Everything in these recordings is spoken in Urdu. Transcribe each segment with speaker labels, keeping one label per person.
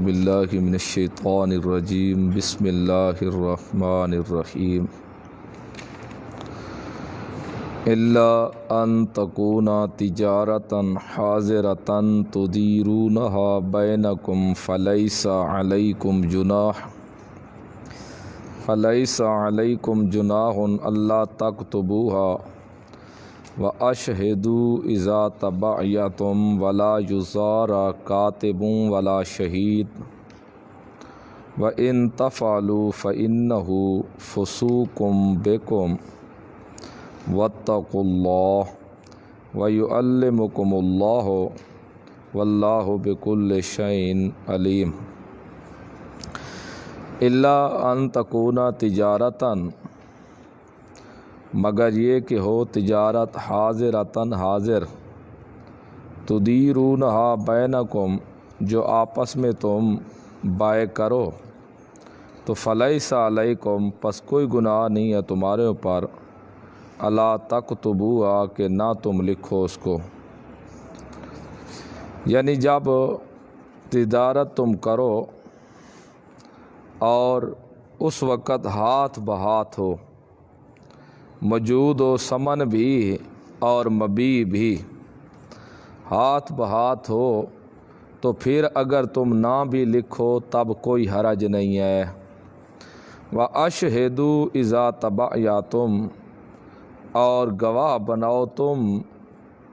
Speaker 1: باللہ من الشیطان الرجیم بسم اللہ الرحمن الرحیم الا ان تکون تجارتا حاضرتا تدیرونہا بینکم فلیس علیکم جناح اللہ تکتبوہا وَأَشْهِدُوا إِذَا تَبَعْيَتُمْ وَلَا يُزَارَ كَاتِبٌ وَلَا شَهِيدٌ وَإِن تَفْعَلُوا فَإِنَّهُ فُسُوقٌ بِكُمْ وَاتَّقُوا اللَّهَ وَيُعَلِّمُكُمُ اللَّهُ وَاللَّهُ بِكُلِّ شَيْءٍ عَلِيمٌ إِلَّا أَن تَكُونَ تِجَارَةً مگر یہ کہ ہو تجارت حاضرتاً حاضر تدیرونہا بینکم جو آپس میں تم بائع کرو تو فلیس علیکم پس کوئی گناہ نہیں ہے تمہارے اوپر الا تکتبوہا کہ نہ تم لکھو اس کو، یعنی جب تجارت تم کرو اور اس وقت ہاتھ بہاتھ ہو، موجود و ثمن بھی اور مبیع بھی ہاتھ بہاتھ ہو، تو پھر اگر تم نہ بھی لکھو تب کوئی حرج نہیں ہے۔ وَأَشْهِدُوا إِذَا تَبَعْيَتُمْ اور گواہ بناؤ تم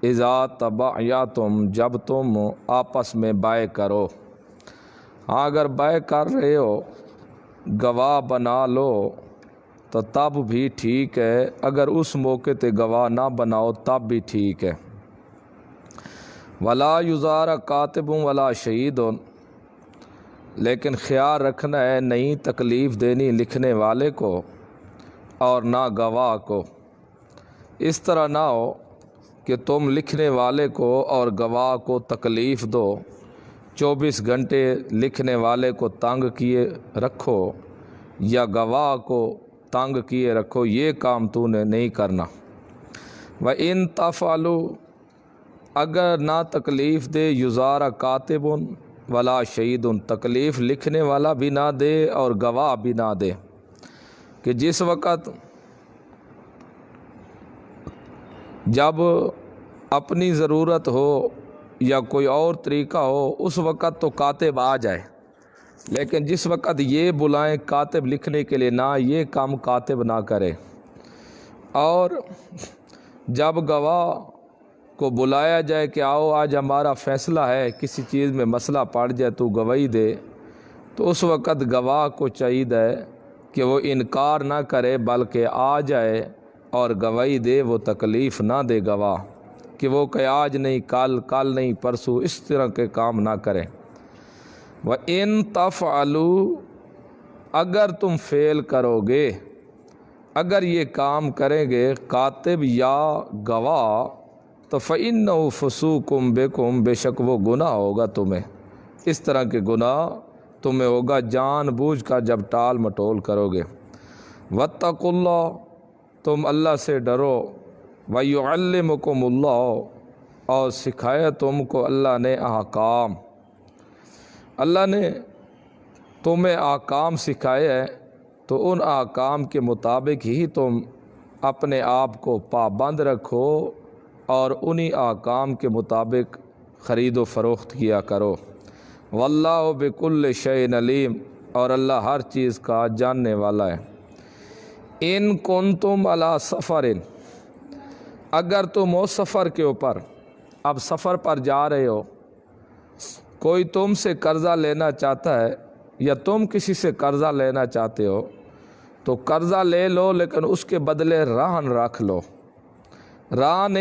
Speaker 1: اذا تبعیتم جب تم آپس میں بائع کرو۔ ہاں اگر بائع کر رہے ہو گواہ بنا لو تو تب بھی ٹھیک ہے، اگر اس موقع تے گواہ نہ بناؤ تب بھی ٹھیک ہے۔ ولا یزار کاتب ولا شہید لیکن خیال رکھنا ہے نہیں تکلیف دینی لکھنے والے کو اور نہ گواہ کو۔ اس طرح نہ ہو کہ تم لکھنے والے کو اور گواہ کو تکلیف دو، 24 گھنٹے لکھنے والے کو تنگ کیے رکھو یا گواہ کو تنگ کیے رکھو، یہ کام تو نے نہیں کرنا۔ وَإِن تَفْعَلُوا اگر نہ تکلیف دے یُزَارَ کاتب ولا شہید تکلیف لکھنے والا بھی نہ دے اور گواہ بھی نہ دے، کہ جس وقت جب اپنی ضرورت ہو یا کوئی اور طریقہ ہو اس وقت تو کاتب آ جائے، لیکن جس وقت یہ بلائیں کاتب لکھنے کے لیے نہ، یہ کام کاتب نہ کرے۔ اور جب گواہ کو بلایا جائے کہ آؤ آج ہمارا فیصلہ ہے، کسی چیز میں مسئلہ پڑ جائے تو گواہی دے، تو اس وقت گواہ کو چاہیے کہ وہ انکار نہ کرے بلکہ آ جائے اور گواہی دے، وہ تکلیف نہ دے گواہ کہ وہ کہ آج نہیں کل نہیں پرسوں، اس طرح کے کام نہ کریں۔ وَإِن تَفْعَلُوا اگر تم فعل کرو گے، اگر یہ کام کریں گے کاتب یا گواہ، تو فَإِنَّهُ فُسُوقٌ بِكُمْ بے شک وہ گناہ ہوگا تمہیں، اس طرح کے گناہ تمہیں ہوگا جان بوجھ کر جب ٹال مٹول کرو گے۔ وَاتَّقُوا اللَّهَ تم اللہ سے ڈرو، وَيُعَلِّمُكُمُ اللَّهُ اور سکھایا تم کو اللہ نے احکام، اللہ نے تمہیں احکام سکھائے ہیں تو ان احکام کے مطابق ہی تم اپنے آپ کو پابند رکھو اور انہی احکام کے مطابق خرید و فروخت کیا کرو۔ واللہ بکل شیء علیم اور اللہ ہر چیز کا جاننے والا ہے۔ ان کنتم علی سفر اگر تم ہو سفر کے اوپر، اب سفر پر جا رہے ہو، کوئی تم سے قرضہ لینا چاہتا ہے یا تم کسی سے قرضہ لینا چاہتے ہو تو قرضہ لے لو، لیکن اس کے بدلے رہن رکھ لو۔ رہن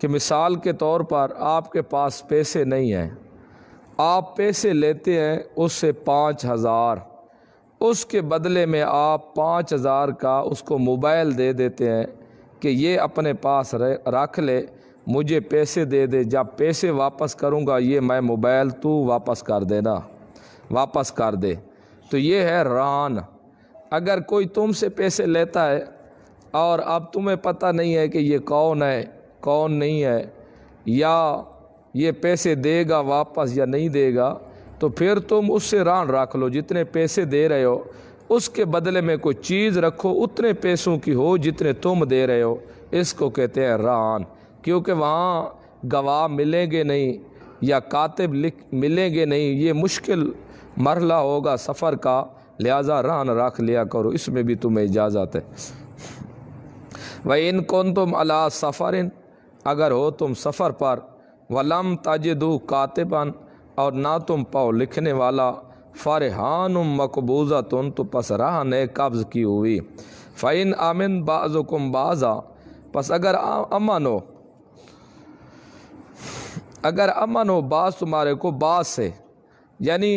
Speaker 1: کہ مثال کے طور پر آپ کے پاس پیسے نہیں ہیں، آپ پیسے لیتے ہیں اس سے 5000، اس کے بدلے میں آپ 5000 کا اس کو موبائل دے دیتے ہیں کہ یہ اپنے پاس رکھ لے، مجھے پیسے دے دے، جب پیسے واپس کروں گا یہ میں موبائل تو واپس کر دینا، واپس کر دے، تو یہ ہے رہن۔ اگر کوئی تم سے پیسے لیتا ہے اور اب تمہیں پتہ نہیں ہے کہ یہ کون ہے کون نہیں ہے، یا یہ پیسے دے گا واپس یا نہیں دے گا، تو پھر تم اس سے ران رکھ لو، جتنے پیسے دے رہے ہو اس کے بدلے میں کوئی چیز رکھو اتنے پیسوں کی ہو جتنے تم دے رہے ہو، اس کو کہتے ہیں ران، کیونکہ وہاں گواہ ملیں گے نہیں یا کاتب ملیں گے نہیں، یہ مشکل مرحلہ ہوگا سفر کا، لہٰذا ران رکھ لیا کرو، اس میں بھی تمہیں اجازت ہے۔ وَإِن كُنتُمْ عَلَىٰ سَفَرٍ، اگر ہو تم سفر پر، وَلَمْ تَجِدُوا كَاتِبًا، اور نہ تم پاؤ لکھنے والا، فَرِحَانٌ مَقْبُوضَةٌ، تو پس رہن ہے قبض کی ہوئی، فَإِنْ آمن بَعْضُكُمْ بَعْضًا، پس اگر امن ہو بعض تمہارے کو بعض سے، یعنی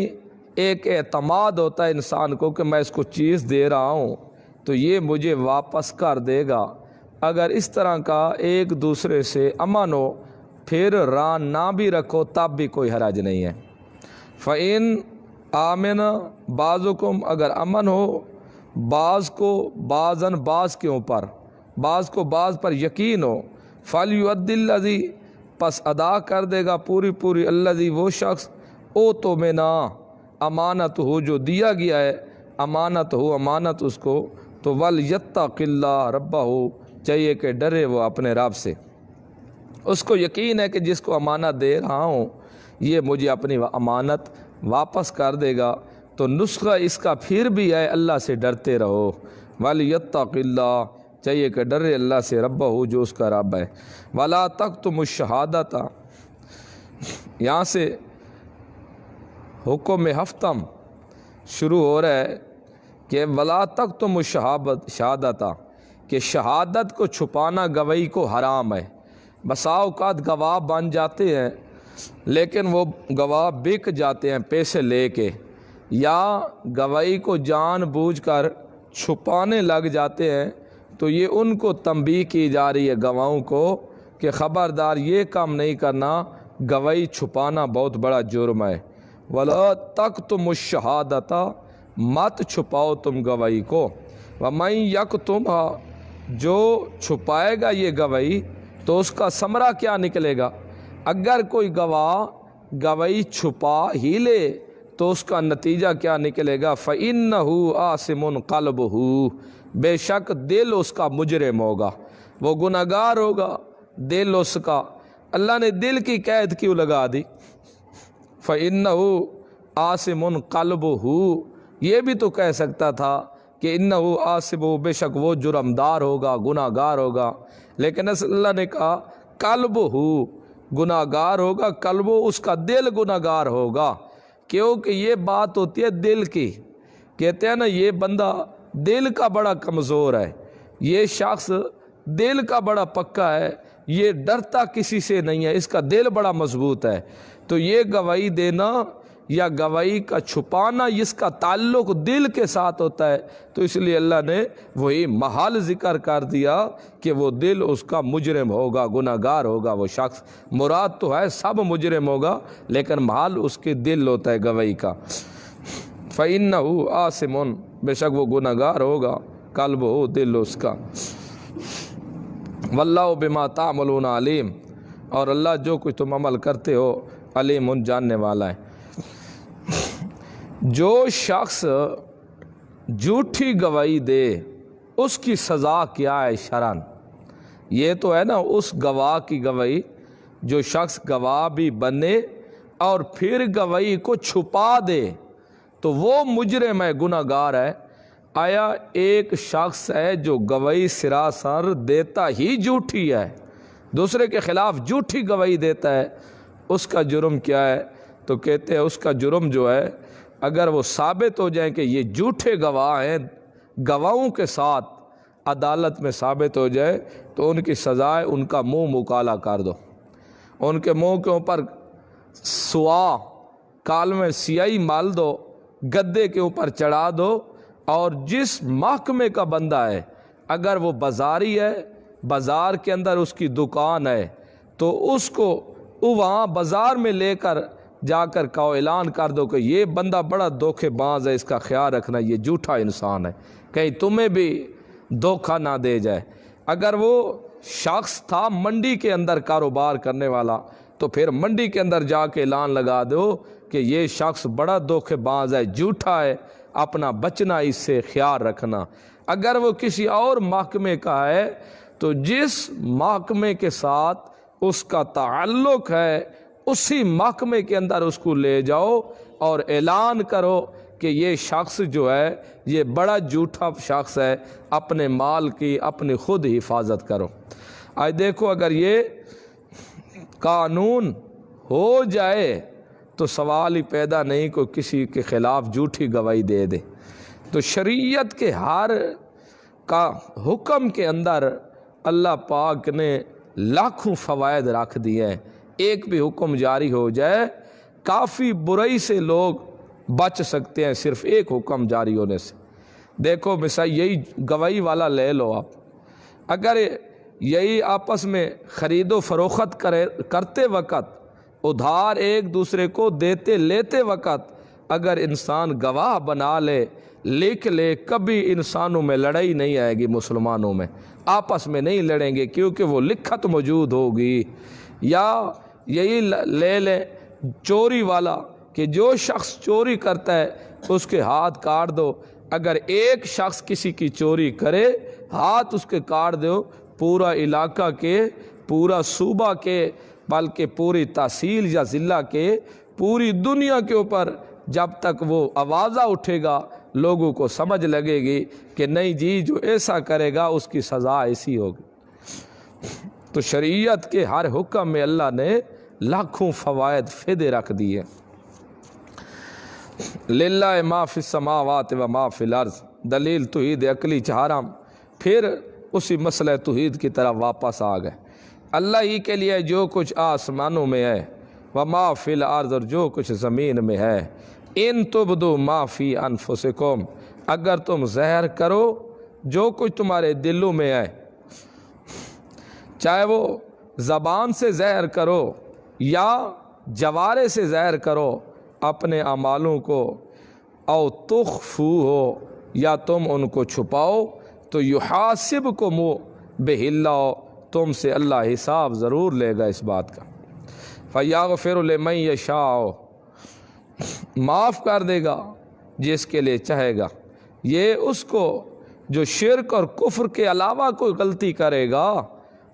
Speaker 1: ایک اعتماد ہوتا ہے انسان کو کہ میں اس کو چیز دے رہا ہوں تو یہ مجھے واپس کر دے گا، اگر اس طرح کا ایک دوسرے سے امن ہو پھر ران نہ بھی رکھو تب بھی کوئی حرج نہیں ہے۔ فَإِنْ آمن بعضکم، اگر امن ہو بعض کو بعضاً بعض کے اوپر، بعض کو بعض پر یقین ہو، فَلْيُؤَدِّ الَّذِي، پس ادا کر دے گا پوری الذی، وہ شخص، اؤتمنا، امانت ہو جو دیا گیا ہے، امانت ہو امانت اس کو، تو وَلْيَتَّقِ اللَّهَ رَبَّهُ، چاہیے کہ ڈرے وہ اپنے رب سے، اس کو یقین ہے کہ جس کو امانت دے رہا ہوں یہ مجھے اپنی امانت واپس کر دے گا، تو نسخہ اس کا پھر بھی ہے اللہ سے ڈرتے رہو، وَلْيَتَّقِ اللَّهَ، چاہیے کہ ڈرے اللہ سے، ربہ جو اس کا رب ہے، وَلَا تَكْتُمُوا الشَّهَادَةَ، یہاں سے حکم ہفتم شروع ہو رہا ہے کہ وَلَا تَكْتُمُوا الشَّهَادَةَ، کہ شہادت کو چھپانا گواہی کو حرام ہے۔ بسا اوقات گواہ بن جاتے ہیں لیکن وہ گواہ بک جاتے ہیں پیسے لے کے، یا گواہی کو جان بوجھ کر چھپانے لگ جاتے ہیں، تو یہ ان کو تنبیہ کی جا رہی ہے گواہوں کو کہ خبردار یہ کام نہیں کرنا، گواہی چھپانا بہت بڑا جرم ہے۔ وَلَا تَكْتُمُوا الشَّهَادَةَ، مت چھپاؤ تم گواہی کو، وَمَن يَكْتُمْهَا، جو چھپائے گا یہ گواہی تو اس کا ثمرہ کیا نکلے گا، اگر کوئی گواہ گواہی چھپا ہی لے تو اس کا نتیجہ کیا نکلے گا، فَإِنَّهُ آثِمٌ قَلْبُهُ، بے شک دل اس کا مجرم ہوگا، وہ گناہگار ہوگا، دل اس کا، اللہ نے دل کی قید کیوں لگا دی، فَإِنَّهُ آثِمٌ قَلْبُهُ، یہ بھی تو کہہ سکتا تھا کہ اِنَّهُ آثِمٌ، بے شک وہ جرمدار ہوگا، گناہگار ہوگا، لیکن اللہ نے کہا قَلْبُهُ، گناہگار ہوگا، قلب اس کا دل گناہگار ہوگا، کیونکہ یہ بات ہوتی ہے دل کی، کہتے ہیں نا یہ بندہ دل کا بڑا کمزور ہے، یہ شخص دل کا بڑا پکا ہے، یہ ڈرتا کسی سے نہیں ہے، اس کا دل بڑا مضبوط ہے، تو یہ گواہی دینا یا گواہی کا چھپانا اس کا تعلق دل کے ساتھ ہوتا ہے، تو اس لیے اللہ نے وہی محال ذکر کر دیا کہ وہ دل اس کا مجرم ہوگا، گناہگار ہوگا وہ شخص، مراد تو ہے سب مجرم ہوگا لیکن محال اس کے دل ہوتا ہے گواہی کا، فَإِنَّهُ آثِمٌ، بے شک وہ گناہگار ہوگا، قلب ہو دل اس کا، وَاللَّهُ بِمَا تَعْمَلُونَ عَلِيمٌ، اور اللہ جو کچھ تم عمل کرتے ہو علیم جاننے والا ہے۔ جو شخص جھوٹی گواہی دے اس کی سزا کیا ہے شرعاً، یہ تو ہے نا اس گواہ کی گواہی، جو شخص گواہ بھی بنے اور پھر گواہی کو چھپا دے تو وہ مجرم ہے، گناہگار ہے۔ آیا ایک شخص ہے جو گواہی سراسر دیتا ہی جھوٹی ہے، دوسرے کے خلاف جھوٹی گواہی دیتا ہے، اس کا جرم کیا ہے؟ تو کہتے ہیں اس کا جرم جو ہے اگر وہ ثابت ہو جائیں کہ یہ جھوٹے گواہ ہیں، گواہوں کے ساتھ عدالت میں ثابت ہو جائے تو ان کی سزا ہے ان کا منہ مکالا کر دو، ان کے منہ کے اوپر سوا کال میں سیاہی مال دو، گدے کے اوپر چڑھا دو، اور جس محکمے کا بندہ ہے اگر وہ بازاری ہے، بازار کے اندر اس کی دکان ہے، تو اس کو وہاں بازار میں لے کر جا کر کہو، اعلان کر دو کہ یہ بندہ بڑا دھوکے باز ہے، اس کا خیال رکھنا، یہ جھوٹا انسان ہے، کہیں تمہیں بھی دھوکہ نہ دے جائے۔ اگر وہ شخص تھا منڈی کے اندر کاروبار کرنے والا، تو پھر منڈی کے اندر جا کے اعلان لگا دو کہ یہ شخص بڑا دھوکے باز ہے، جھوٹا ہے، اپنا بچنا اس سے خیال رکھنا۔ اگر وہ کسی اور محکمے کا ہے تو جس محکمے کے ساتھ اس کا تعلق ہے اسی محکمے کے اندر اس کو لے جاؤ اور اعلان کرو کہ یہ شخص جو ہے یہ بڑا جھوٹا شخص ہے، اپنے مال کی اپنی خود حفاظت کرو۔ آج دیکھو اگر یہ قانون ہو جائے تو سوال ہی پیدا نہیں کوئی کسی کے خلاف جھوٹی گواہی دے دے۔ تو شریعت کے ہر کا حکم کے اندر اللہ پاک نے لاکھوں فوائد رکھ دیے ہیں۔ ایک بھی حکم جاری ہو جائے کافی برائی سے لوگ بچ سکتے ہیں صرف ایک حکم جاری ہونے سے۔ دیکھو مثال یہی گواہی والا لے لو آپ، اگر یہی آپس میں خرید و فروخت کرتے وقت، ادھار ایک دوسرے کو دیتے لیتے وقت اگر انسان گواہ بنا لے، لکھ لے، کبھی انسانوں میں لڑائی نہیں آئے گی، مسلمانوں میں آپس میں نہیں لڑیں گے کیونکہ وہ لکھت موجود ہوگی۔ یا یہی لے لیں چوری والا کہ جو شخص چوری کرتا ہے اس کے ہاتھ کاٹ دو، اگر ایک شخص کسی کی چوری کرے ہاتھ اس کے کاٹ دو، پورا علاقہ کے، پورا صوبہ کے، بلکہ پوری تحصیل یا ضلع کے، پوری دنیا کے اوپر جب تک وہ آوازہ اٹھے گا لوگوں کو سمجھ لگے گی کہ نہیں جی جو ایسا کرے گا اس کی سزا ایسی ہوگی۔ تو شریعت کے ہر حکم میں اللہ نے لاکھوں فوائد فائدے رکھ دیے۔ للہ ما فی السماوات و ما فی الارض، دلیل توحید عقلی چہارم، پھر اسی مسئلہ توحید کی طرف واپس آ گئے۔ اللہ ہی کے لیے جو کچھ آسمانوں میں ہے، وما فی الارض، اور جو کچھ زمین میں ہے، ان تبدو ما فی انفسکم، اگر تم ظاہر کرو جو کچھ تمہارے دلوں میں ہے، چاہے وہ زبان سے ظاہر کرو یا جوارے سے ظاہر کرو اپنے اعمالوں کو، او تخفو ہو یا تم ان کو چھپاؤ، تو یحاسبکم بہ اللہ، تم سے اللہ حساب ضرور لے گا اس بات کا۔ فیغفر لمن یشاء، معاف کر دے گا جس کے لیے چاہے گا، یہ اس کو جو شرک اور کفر کے علاوہ کوئی غلطی کرے گا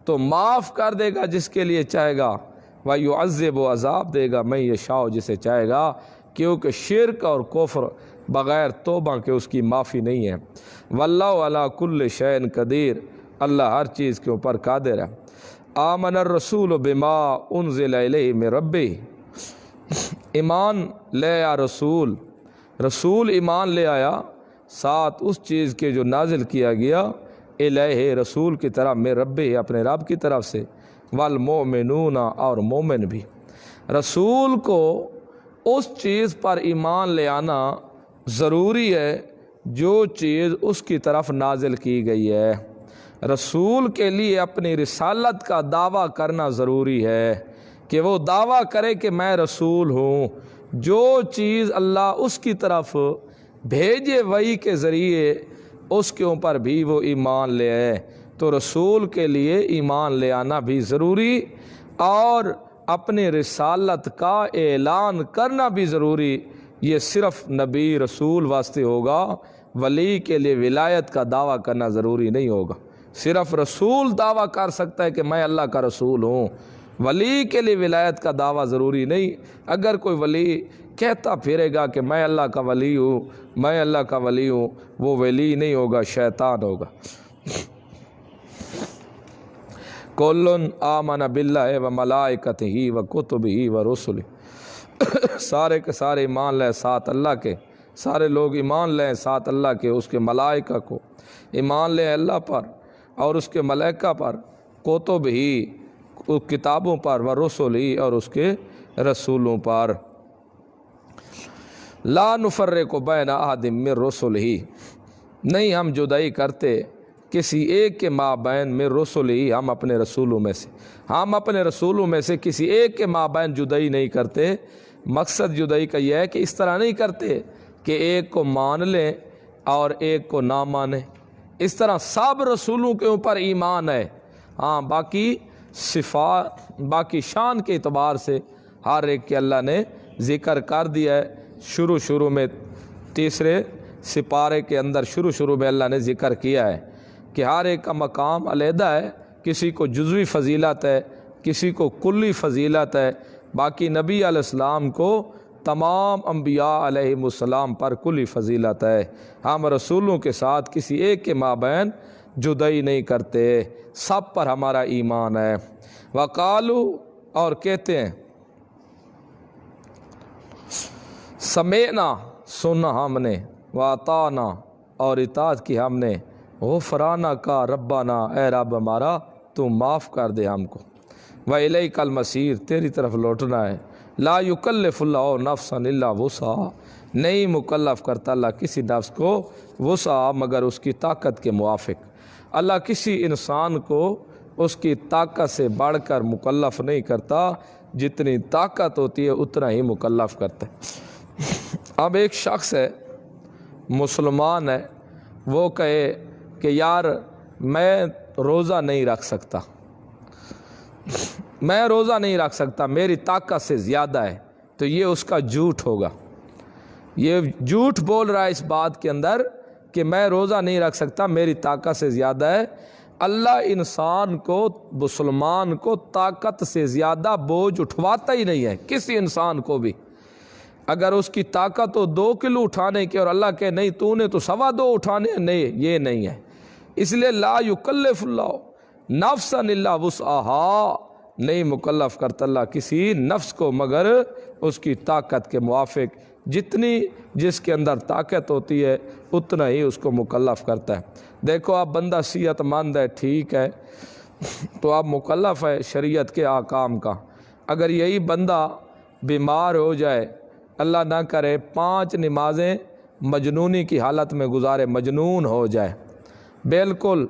Speaker 1: تو معاف کر دے گا جس کے لیے چاہے گا، وَيُعَذِّبُ، و عذاب دے گا، من یشاء، جسے چاہے گا، کیونکہ شرک اور کفر بغیر توبہ کے اس کی معافی نہیں ہے۔ واللہ علی کل شیء قدیر، اللہ ہر چیز کے اوپر قادر ہے۔ آمن الرسول بما انزل الیہ من ربہ، ایمان لے آیا رسول، رسول ایمان لے آیا ساتھ اس چیز کے جو نازل کیا گیا الیہ، رسول کی طرف، من ربہ، اپنے رب کی طرف سے، والمؤمنون، اور مومن بھی۔ رسول کو اس چیز پر ایمان لے آنا ضروری ہے جو چیز اس کی طرف نازل کی گئی ہے۔ رسول کے لیے اپنی رسالت کا دعویٰ کرنا ضروری ہے کہ وہ دعویٰ کرے کہ میں رسول ہوں، جو چیز اللہ اس کی طرف بھیجے وحی کے ذریعے اس کے اوپر بھی وہ ایمان لے آئے۔ تو رسول کے لیے ایمان لے آنا بھی ضروری اور اپنی رسالت کا اعلان کرنا بھی ضروری۔ یہ صرف نبی رسول واسطے ہوگا، ولی کے لیے ولایت کا دعویٰ کرنا ضروری نہیں ہوگا۔ صرف رسول دعویٰ کر سکتا ہے کہ میں اللہ کا رسول ہوں، ولی کے لیے ولایت کا دعویٰ ضروری نہیں۔ اگر کوئی ولی کہتا پھرے گا کہ میں اللہ کا ولی ہوں، میں اللہ کا ولی ہوں، وہ ولی نہیں ہوگا، شیطان ہوگا۔ کلن آمن باللہ و ملائکتہ و کتبہ و رسلہ، سارے کے سارے ایمان لیں ساتھ اللہ کے، سارے لوگ ایمان لیں ساتھ اللہ کے، اس کے ملائکہ کو ایمان لیں اللہ پر اور اس کے ملائکہ پر، کتب ہی کتابوں پر، و رسل ہی اور اس کے رسولوں پر۔ لا نفرق بین احد من رسل ہی، نہیں ہم جدائی کرتے کسی ایک کے مابین میں رسل ہی، ہم اپنے رسولوں میں سے، ہم اپنے رسولوں میں سے کسی ایک کے مابین جدائی نہیں کرتے۔ مقصد جدائی کا یہ ہے کہ اس طرح نہیں کرتے کہ ایک کو مان لیں اور ایک کو نہ مانیں، اس طرح سب رسولوں کے اوپر ایمان ہے، ہاں باقی صفات باقی شان کے اعتبار سے ہر ایک کے اللہ نے ذکر کر دیا ہے۔ شروع میں تیسرے سپارے کے اندر شروع میں اللہ نے ذکر کیا ہے کہ ہر ایک کا مقام علیحدہ ہے، کسی کو جزوی فضیلت ہے، کسی کو کلی فضیلت ہے۔ باقی نبی علیہ السلام کو تمام انبیاء علیہم السلام پر کلی فضیلت ہے۔ ہم رسولوں کے ساتھ کسی ایک کے مابین جدائی نہیں کرتے، سب پر ہمارا ایمان ہے۔ وقالو، اور کہتے ہیں، سمعنا، سنا ہم نے، واطعنا، اور اطاعت کی ہم نے، غفرانک ربنا، اے رب ہمارا تو معاف کر دے ہم کو، وإلیک المصیر، تیری طرف لوٹنا ہے۔ لا یکلف اللہ نفسا الا وسعہا، نہیں مکلف کرتا اللہ کسی نفس کو وسعہ مگر اس کی طاقت کے موافق۔ اللہ کسی انسان کو اس کی طاقت سے بڑھ کر مکلف نہیں کرتا، جتنی طاقت ہوتی ہے اتنا ہی مکلف کرتا ہے۔ اب ایک شخص ہے، مسلمان ہے، وہ کہے کہ یار میں روزہ نہیں رکھ سکتا، میں روزہ نہیں رکھ سکتا، میری طاقت سے زیادہ ہے، تو یہ اس کا جھوٹ ہوگا۔ یہ جھوٹ بول رہا ہے اس بات کے اندر کہ میں روزہ نہیں رکھ سکتا، میری طاقت سے زیادہ ہے۔ اللہ انسان کو، مسلمان کو طاقت سے زیادہ بوجھ اٹھواتا ہی نہیں ہے، کسی انسان کو بھی۔ اگر اس کی طاقت ہو 2 کلو اٹھانے کی اور اللہ کہ نہیں تو نے تو 2.25 اٹھانے ہیں، نہیں، یہ نہیں ہے۔ اس لیے لا یکلف اللہ نفسا الا وسعہا، نہیں مکلف کرتا اللہ کسی نفس کو مگر اس کی طاقت کے موافق، جتنی جس کے اندر طاقت ہوتی ہے اتنا ہی اس کو مکلف کرتا ہے۔ دیکھو آپ بندہ صحت مند ہے، ٹھیک ہے، تو آپ مکلف ہے شریعت کے احکام کا۔ اگر یہی بندہ بیمار ہو جائے، اللہ نہ کرے 5 نمازیں مجنونی کی حالت میں گزارے، مجنون ہو جائے، بالکل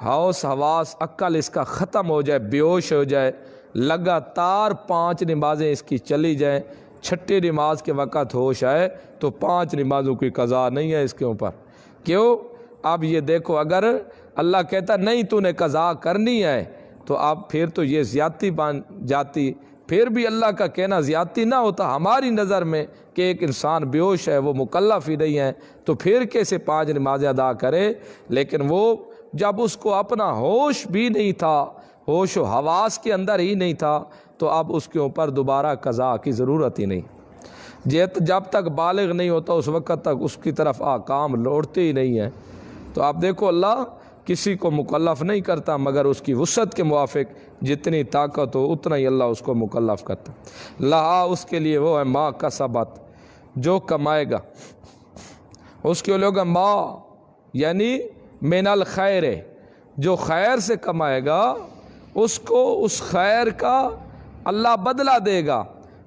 Speaker 1: ہوش حواس عقل اس کا ختم ہو جائے، بے ہوش ہو جائے، لگاتار 5 نمازیں اس کی چلی جائیں، 6ٹھی نماز کے وقت ہوش آئے تو 5 نمازوں کی قضا نہیں ہے اس کے اوپر۔ کیوں؟ اب یہ دیکھو، اگر اللہ کہتا نہیں تو نے قضا کرنی ہے تو اب پھر تو یہ زیادتی بن جاتی، پھر بھی اللہ کا کہنا زیادتی نہ ہوتا ہماری نظر میں کہ ایک انسان بے ہوش ہے، وہ مکلف ہی نہیں ہے، تو پھر کیسے 5 نمازیں ادا کرے؟ لیکن وہ جب اس کو اپنا ہوش بھی نہیں تھا، ہوش و حواس کے اندر ہی نہیں تھا، تو اب اس کے اوپر دوبارہ قضا کی ضرورت ہی نہیں۔ جب تک بالغ نہیں ہوتا اس وقت تک اس کی طرف احکام لوٹتے ہی نہیں ہیں۔ تو آپ دیکھو اللہ کسی کو مکلف نہیں کرتا مگر اس کی وسعت کے موافق، جتنی طاقت ہو اتنا ہی اللہ اس کو مکلف کرتا۔ لہا، اس کے لیے وہ ہے ما کسبت، جو کمائے گا، اس کے لوگ ما یعنی من الخیر، جو خیر سے کمائے گا اس کو اس خیر کا اللہ بدلہ دے گا۔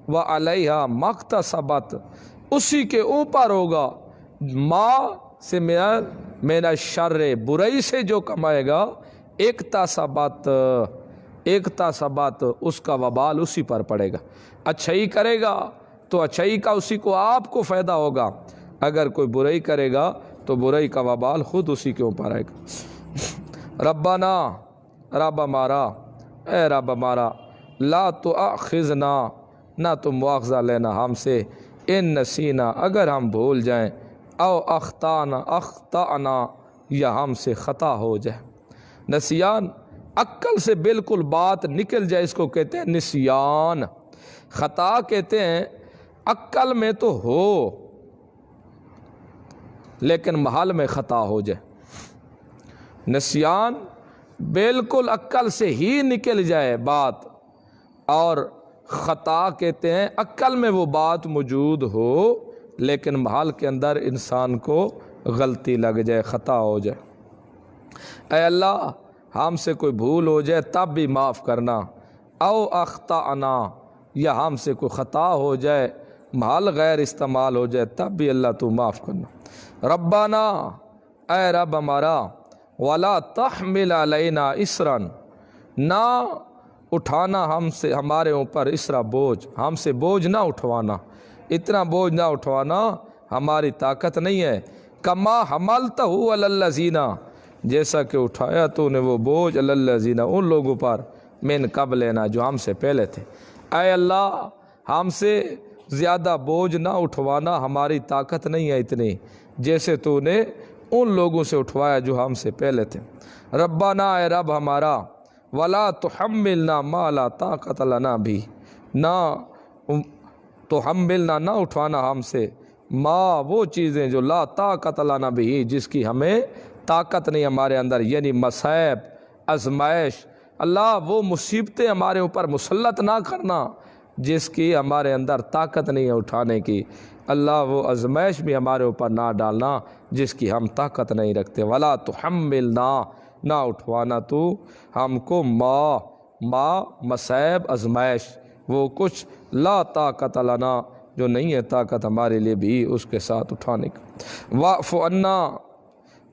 Speaker 1: وعلیہا مکتسبت، اسی کے اوپر ہوگا ما سے من الشر، برائی سے جو کمائے گا، اکتسبت، اس کا وبال اسی پر پڑے گا۔ اچھائی کرے گا تو اچھائی کا اسی کو آپ کو فائدہ ہوگا، اگر کوئی برائی کرے گا تو برائی کا وبال خود اسی کے اوپر آئے گا۔ ربنا، رب ہمارا، اے رب ہمارا، لا تؤاخذنا، نہ تو مواخذہ لینا ہم سے، ان نسینا، اگر ہم بھول جائیں، او اخطانا، یا ہم سے خطا ہو جائے۔ نسیان عقل سے بالکل بات نکل جائے اس کو کہتے ہیں نسیان۔ خطا کہتے ہیں عقل میں تو ہو لیکن محل میں خطا ہو جائے۔ نسیان بالکل عقل سے ہی نکل جائے بات، اور خطا کہتے ہیں عقل میں وہ بات موجود ہو لیکن محل کے اندر انسان کو غلطی لگ جائے، خطا ہو جائے۔ اے اللہ ہم سے کوئی بھول ہو جائے تب بھی معاف کرنا، او اخطانا، یا ہم سے کوئی خطا ہو جائے، محل غیر استعمال ہو جائے تب بھی اللہ تو معاف کرنا۔ ربنا، اے رب ہمارا، ولا تحمل علینا اسرا، نہ اٹھانا ہم سے، ہمارے اوپر اسرا بوجھ، ہم سے بوجھ نہ اٹھوانا، اتنا بوجھ نہ اٹھوانا، ہماری طاقت نہیں ہے۔ کما حملتہ علی الذین، جیسا کہ اٹھایا تو نے وہ بوجھ علی الذین، ان لوگوں پر، من قبلنا جو ہم سے پہلے تھے۔ اے اللہ ہم سے زیادہ بوجھ نہ اٹھوانا، ہماری طاقت نہیں ہے اتنی جیسے تو نے ان لوگوں سے اٹھوایا جو ہم سے پہلے تھے۔ ربنا اے رب ہمارا، ولا تحملنا ما لا طاقت لنا بھی، نہ تحملنا نہ اٹھوانا ہم سے، ما وہ چیزیں جو لا طاقت لنا بھی جس کی ہمیں طاقت نہیں ہمارے اندر، یعنی مصائب، آزمائش، اللہ وہ مصیبتیں ہمارے اوپر مسلط نہ کرنا جس کی ہمارے اندر طاقت نہیں ہے اٹھانے کی، اللہ وہ آزمائش بھی ہمارے اوپر نہ ڈالنا جس کی ہم طاقت نہیں رکھتے۔ ولا تحملنا نہ اٹھوانا تو ہم کو ما مصائب آزمائش، وہ کچھ لا طاقت لنا جو نہیں ہے طاقت ہمارے لیے بھی اس کے ساتھ اٹھانے کا۔ واعف عنا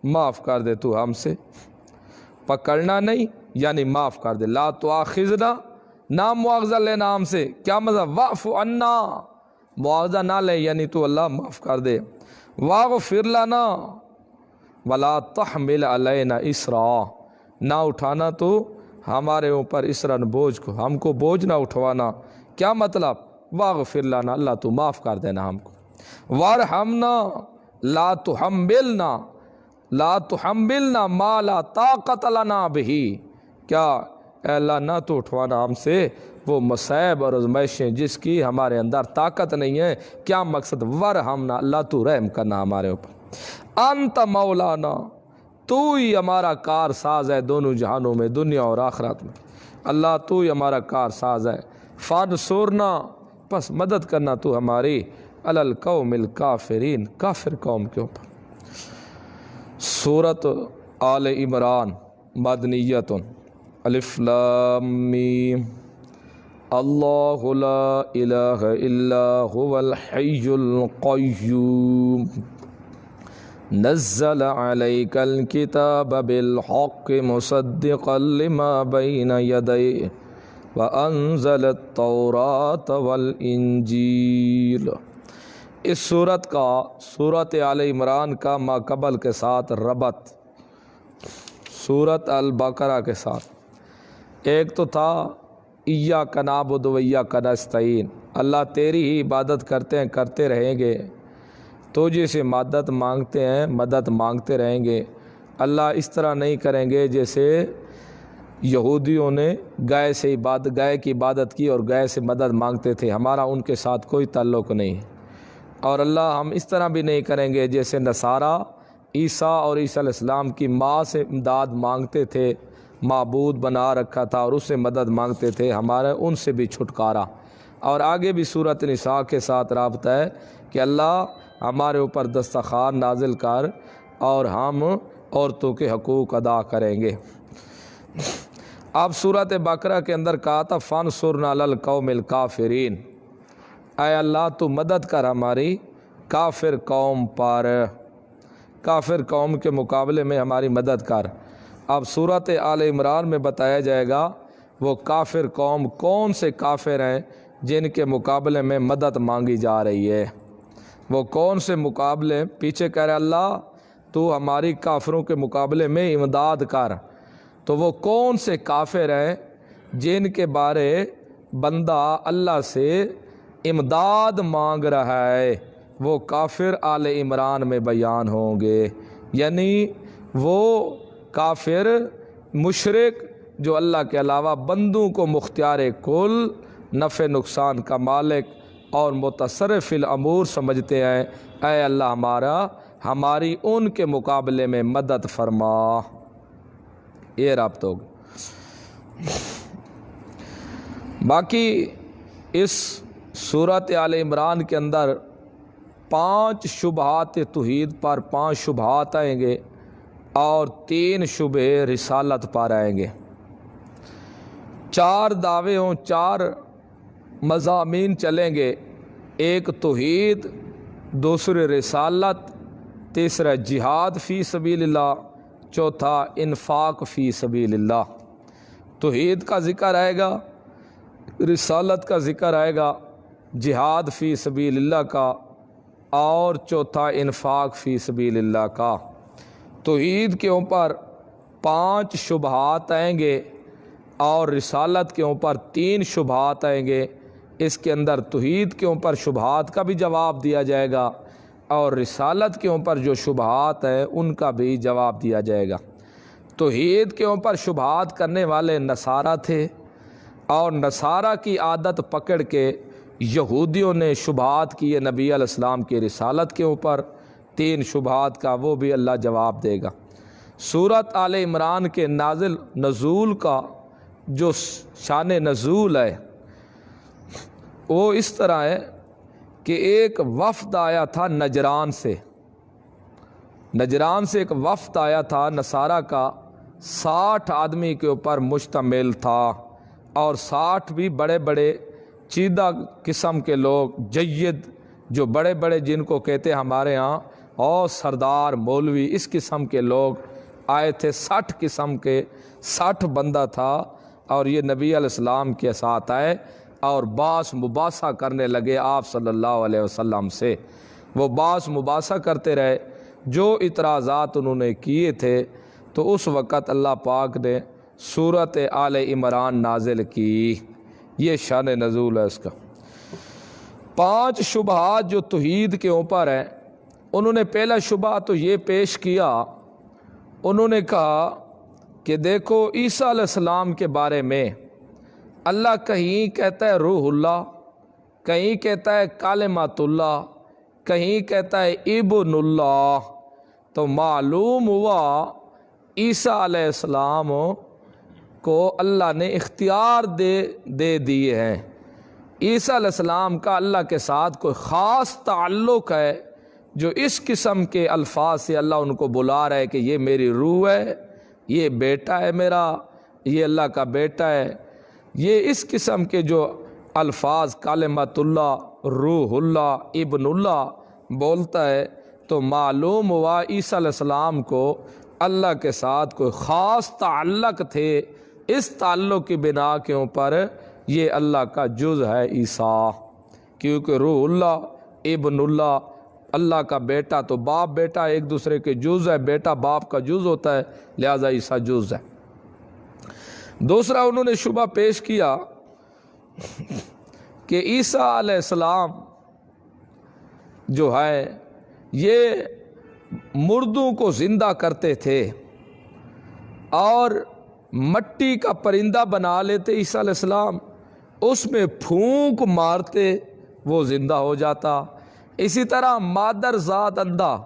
Speaker 1: معاف کر دے تو ہم سے، پکڑنا نہیں یعنی معاف کر دے، لا تؤاخذنا نہ مواخذہ لینا ہم سے، کیا مطلب؟ واعف عنا مواخذہ نہ لے یعنی تو اللہ معاف کر دے۔ واغفر لنا ولا تحمل علینا اسرا نہ اٹھانا تو ہمارے اوپر اسرا بوجھ کو، ہم کو بوجھ نہ اٹھوانا، کیا مطلب؟ واغفر لنا اللہ تو معاف کر دینا ہم کو۔ وارحمنا لا تحملنا ما لا طاقت لنا بھی، کیا اے اللہ نہ تو اٹھوانا ہم سے وہ مصائب اور آزمائشیں جس کی ہمارے اندر طاقت نہیں ہے، کیا مقصد؟ ورحمنا اللہ تو رحم کرنا ہمارے اوپر، انت مولانا تو ہی ہمارا کار ساز ہے دونوں جہانوں میں، دنیا اور آخرت میں، اللہ تو ہی ہمارا کار ساز ہے۔ فانصرنا پس مدد کرنا تو ہماری، علی القوم الکافرین کافر قوم کے اوپر۔ سورۃ آل عمران مدنیۃ، الف لام میم، اللہ لا الہ الا هو الحی القیوم نزل علیک الکتاب بالحق مصدقا لما بین یدیہ وانزل التوراۃ والانجیل۔ اس صورت کا سورۃ آل عمران کا ما قبل کے ساتھ ربط سورۃ البقرہ کے ساتھ، ایک تو تھا ایاک نعبد و ایاک نستعین، اللہ تیری ہی عبادت کرتے رہیں گے، تجھے سے مدد مانگتے رہیں گے۔ اللہ اس طرح نہیں کریں گے جیسے یہودیوں نے گائے کی عبادت کی اور گائے سے مدد مانگتے تھے، ہمارا ان کے ساتھ کوئی تعلق نہیں۔ اور اللہ ہم اس طرح بھی نہیں کریں گے جیسے نصارہ عیسیٰ اور عیسیٰ علیہ السلام کی ماں سے امداد مانگتے تھے، معبود بنا رکھا تھا اور اس سے مدد مانگتے تھے، ہمارا ان سے بھی چھٹکارا۔ اور آگے بھی سورۃ نساء کے ساتھ رابطہ ہے کہ اللہ ہمارے اوپر دسترخوان نازل کر اور ہم عورتوں کے حقوق ادا کریں گے۔ اب سورۃ بقرہ کے اندر کہا تھا فانصرنا علی القوم الکافرین، اے اللہ تو مدد کر ہماری کافر قوم پر، کافر قوم کے مقابلے میں ہماری مدد کر۔ اب سورۃ آل عمران میں بتایا جائے گا وہ کافر قوم کون سے کافر ہیں جن کے مقابلے میں مدد مانگی جا رہی ہے، وہ کون سے مقابلے؟ پیچھے کہہ رہے اللہ تو ہماری کافروں کے مقابلے میں امداد کر، تو وہ کون سے کافر ہیں جن کے بارے بندہ اللہ سے امداد مانگ رہا ہے، وہ کافر آل عمران میں بیان ہوں گے، یعنی وہ کافر مشرک جو اللہ کے علاوہ بندوں کو مختار کل، نفع نقصان کا مالک اور متصرف الامور سمجھتے ہیں، اے اللہ ہماری ان کے مقابلے میں مدد فرما۔ یہ رابطہ ہوگا۔ باقی اس سورۃ آل عمران کے اندر 5 شبہات توحید پر 5 شبہات آئیں گے اور 3 شبہ رسالت پر آئیں گے۔ 4 دعوے ہوں، 4 مضامین چلیں گے، ایک توحید، دوسرے رسالت، تیسرا جہاد فی سبیل اللہ، چوتھا انفاق فی سبیل اللہ۔ توحید کا ذکر آئے گا، رسالت کا ذکر آئے گا، جہاد فی سبیل اللہ کا، اور چوتھا انفاق فی سبیل اللہ کا۔ توحید کے اوپر 5 شبہات آئیں گے، اور رسالت کے اوپر 3 شبہات آئیں گے۔ اس کے اندر توحید کے اوپر شبہات کا بھی جواب دیا جائے گا اور رسالت کے اوپر جو شبہات ہیں ان کا بھی جواب دیا جائے گا۔ توحید کے اوپر شبہات کرنے والے نصارہ تھے اور نصارہ کی عادت پکڑ کے یہودیوں نے شبہات کیے نبی علیہ السلام کی رسالت کے اوپر۔ 3 شبہات کا وہ بھی اللہ جواب دے گا۔ سورۃ آل عمران کے نزول کا جو شان نزول ہے وہ اس طرح ہے کہ ایک وفد آیا تھا نجران سے ایک وفد آیا تھا نصارہ کا، 60 آدمی کے اوپر مشتمل تھا اور 60 بھی بڑے بڑے چیدہ قسم کے لوگ، جید، جو بڑے بڑے جن کو کہتے ہیں ہمارے ہاں اور سردار مولوی، اس قسم کے لوگ آئے تھے۔ 60 قسم کے 60 بندہ تھا اور یہ نبی علیہ السلام کے ساتھ آئے اور باس مباحثہ کرنے لگے آپ صلی اللہ علیہ وسلم سے۔ وہ باس مباحثہ کرتے رہے، جو اعتراضات انہوں نے کیے تھے تو اس وقت اللہ پاک نے سورۃ آل عمران نازل کی۔ یہ شان نزول ہے اس کا۔ 5 شبہات جو توحید کے اوپر ہیں، انہوں نے پہلا شبہ تو یہ پیش کیا، انہوں نے کہا کہ دیکھو عیسیٰ علیہ السلام کے بارے میں اللہ کہیں کہتا ہے روح اللہ، کہیں کہتا ہے کلمۃ اللہ، کہیں کہتا ہے ابن اللہ۔ تو معلوم ہوا عیسیٰ علیہ السلام کو اللہ نے اختیار دے دیے ہیں۔ عیسیٰ علیہ السلام کا اللہ کے ساتھ کوئی خاص تعلق ہے، جو اس قسم کے الفاظ سے اللہ ان کو بلا رہا ہے کہ یہ میری روح ہے، یہ بیٹا ہے میرا، یہ اللہ کا بیٹا ہے۔ یہ اس قسم کے جو الفاظ کلمۃ اللہ، روح اللہ، ابن اللہ بولتا ہے، تو معلوم ہوا عیسیٰ علیہ السلام کو اللہ کے ساتھ کوئی خاص تعلق تھے۔ اس تعلق کی بنا کے اوپر یہ اللہ کا جز ہے عیسیٰ، کیونکہ روح اللہ، ابن اللہ، اللہ کا بیٹا تو باپ بیٹا ایک دوسرے کے جز ہے، بیٹا باپ کا جز ہوتا ہے، لہذا عیسیٰ جز ہے۔ دوسرا انہوں نے شبہ پیش کیا کہ عیسیٰ علیہ السلام جو ہے یہ مردوں کو زندہ کرتے تھے اور مٹی کا پرندہ بنا لیتے عیسیٰ علیہ السلام، اس میں پھونک مارتے وہ زندہ ہو جاتا۔ اسی طرح مادر ذات اندھا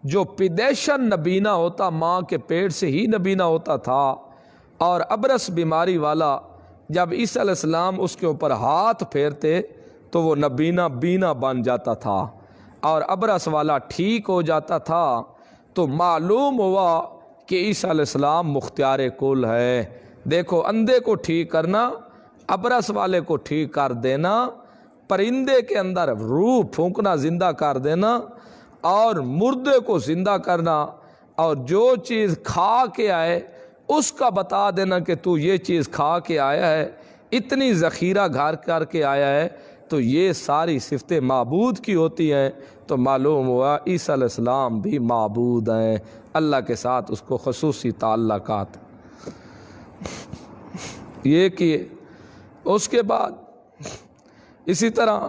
Speaker 1: جو پیدائشاً نبینہ ہوتا، ماں کے پیٹ سے ہی نبینہ ہوتا تھا، اور ابرص بیماری والا جب عیسیٰ علیہ السلام اس کے اوپر ہاتھ پھیرتے تو وہ نبینہ بینا بن جاتا تھا اور ابرص والا ٹھیک ہو جاتا تھا۔ تو معلوم ہوا کہ عیسیٰ علیہ السلام مختار کل ہے۔ دیکھو، اندھے کو ٹھیک کرنا، ابرص والے کو ٹھیک کر دینا، پرندے کے اندر روح پھونکنا زندہ کر دینا، اور مردے کو زندہ کرنا، اور جو چیز کھا کے آئے اس کا بتا دینا کہ تو یہ چیز کھا کے آیا ہے، اتنی ذخیرہ گھر کر کے آیا ہے، تو یہ ساری صفتیں معبود کی ہوتی ہیں۔ تو معلوم ہوا عیسیٰ علیہ السلام بھی معبود ہیں، اللہ کے ساتھ اس کو خصوصی تعلقات یہ کیے۔ اس کے بعد اسی طرح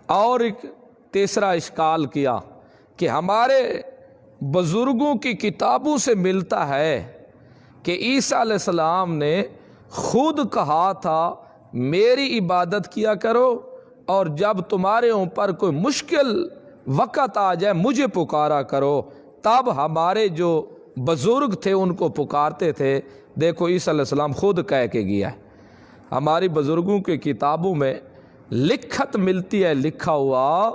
Speaker 1: اور ایک تیسرا اشکال کیا کہ ہمارے بزرگوں کی کتابوں سے ملتا ہے کہ عیسیٰ علیہ السلام نے خود کہا تھا میری عبادت کیا کرو، اور جب تمہارے اوپر کوئی مشکل وقت آ جائے مجھے پکارا کرو۔ تب ہمارے جو بزرگ تھے ان کو پکارتے تھے۔ دیکھو عیسیٰ علیہ السلام خود کہہ کے گیا ہے۔ ہماری بزرگوں کی کتابوں میں لکھت ملتی ہے، لکھا ہوا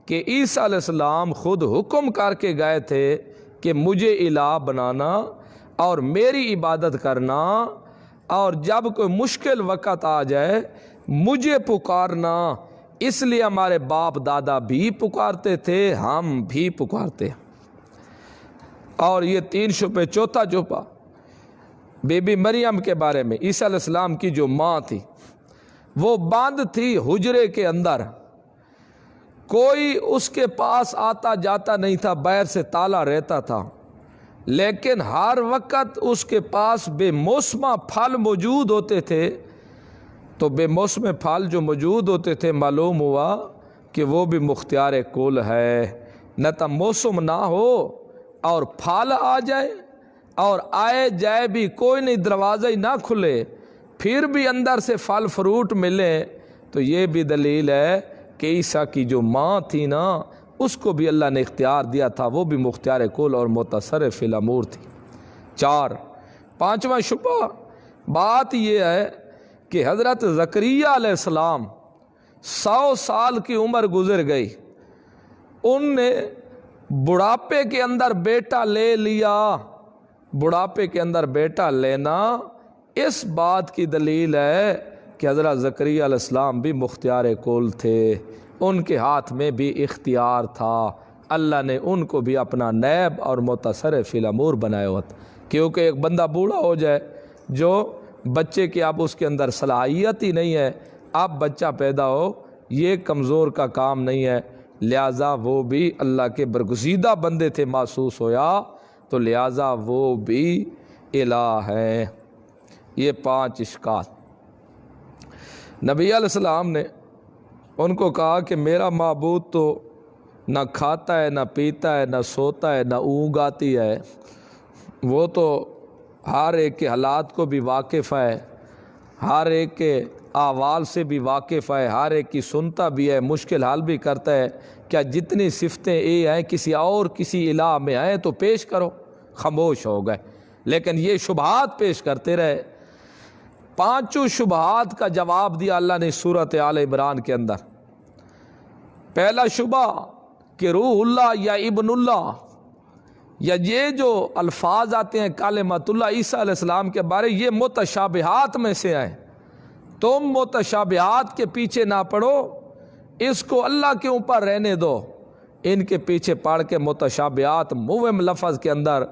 Speaker 1: کہ عیسیٰ علیہ السلام خود حکم کر کے گئے تھے کہ مجھے الہ بنانا اور میری عبادت کرنا، اور جب کوئی مشکل وقت آ جائے مجھے پکارنا۔ اس لیے ہمارے باپ دادا بھی پکارتے تھے، ہم بھی پکارتے ہیں۔ اور یہ 3 شبہ۔ چوتھا شبہ بی بی مریم کے بارے میں۔ عیسیٰ علیہ السلام کی جو ماں تھی وہ بند تھی حجرے کے اندر، کوئی اس کے پاس آتا جاتا نہیں تھا، باہر سے تالا رہتا تھا۔ لیکن ہر وقت اس کے پاس بے موسمہ پھل موجود ہوتے تھے، تو بے موسم پھل جو موجود ہوتے تھے معلوم ہوا کہ وہ بھی مختار کل ہے۔ نہ تو موسم نہ ہو اور پھل آ جائے، اور آئے جائے بھی کوئی نہیں، دروازہ ہی نہ کھلے پھر بھی اندر سے پھل فروٹ ملے، تو یہ بھی دلیل ہے کہ عیسیٰ کی جو ماں تھی نا، اس کو بھی اللہ نے اختیار دیا تھا، وہ بھی مختار کل اور متصرف الامور تھی۔ پانچواں شبہ بات یہ ہے کہ حضرت زکریا علیہ السلام 100 سال کی عمر گزر گئی، ان نے بڑھاپے کے اندر بیٹا لے لیا۔ بڑھاپے کے اندر بیٹا لینا اس بات کی دلیل ہے کہ حضرت زکریا علیہ السلام بھی مختار کل تھے، ان کے ہاتھ میں بھی اختیار تھا، اللہ نے ان کو بھی اپنا نیب اور متصرف الامور بنایا ہوا تھا۔ کیونکہ ایک بندہ بوڑھا ہو جائے جو بچے کی اب اس کے اندر صلاحیت ہی نہیں ہے، اب بچہ پیدا ہو، یہ کمزور کا کام نہیں ہے، لہٰذا وہ بھی اللہ کے برگزیدہ بندے تھے محسوس ہویا، تو لہٰذا وہ بھی الہ ہے۔ یہ 5 اشکال۔ نبی علیہ السلام نے ان کو کہا کہ میرا معبود تو نہ کھاتا ہے، نہ پیتا ہے، نہ سوتا ہے، نہ اونگ آتی ہے، وہ تو ہر ایک کے حالات کو بھی واقف ہے، ہر ایک کے احوال سے بھی واقف ہے، ہر ایک کی سنتا بھی ہے، مشکل حل بھی کرتا ہے۔ کیا جتنی صفتیں یہ ہیں کسی الہ میں ہیں تو پیش کرو، خاموش ہو گئے، لیکن یہ شبہات پیش کرتے رہے۔ 5 شبہات کا جواب دیا اللہ نے سورۃ آل عمران کے اندر۔ پہلا شبہ کہ روح اللہ یا ابن اللہ، یا یہ جو الفاظ آتے ہیں کلمۃ اللہ عیسیٰ علیہ السلام کے بارے، یہ متشابہات میں سے ہیں، تم متشابہات کے پیچھے نہ پڑو، اس کو اللہ کے اوپر رہنے دو۔ ان کے پیچھے پڑھ کے متشابہات موہم لفظ کے اندر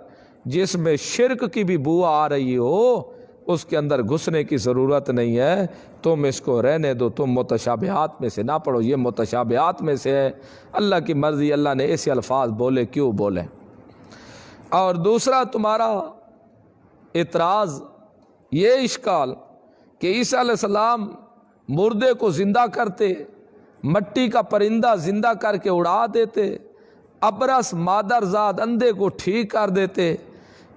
Speaker 1: جس میں شرک کی بھی بو آ رہی ہو، اس کے اندر گھسنے کی ضرورت نہیں ہے، تم اس کو رہنے دو، تم متشابہات میں سے نہ پڑھو، یہ متشابہات میں سے ہے، اللہ کی مرضی، اللہ نے ایسے الفاظ بولے کیوں بولے۔ اور دوسرا تمہارا اعتراض، یہ اشکال کہ عیسیٰ علیہ السلام مردے کو زندہ کرتے، مٹی کا پرندہ زندہ کر کے اڑا دیتے، ابرس مادرزاد اندھے کو ٹھیک کر دیتے،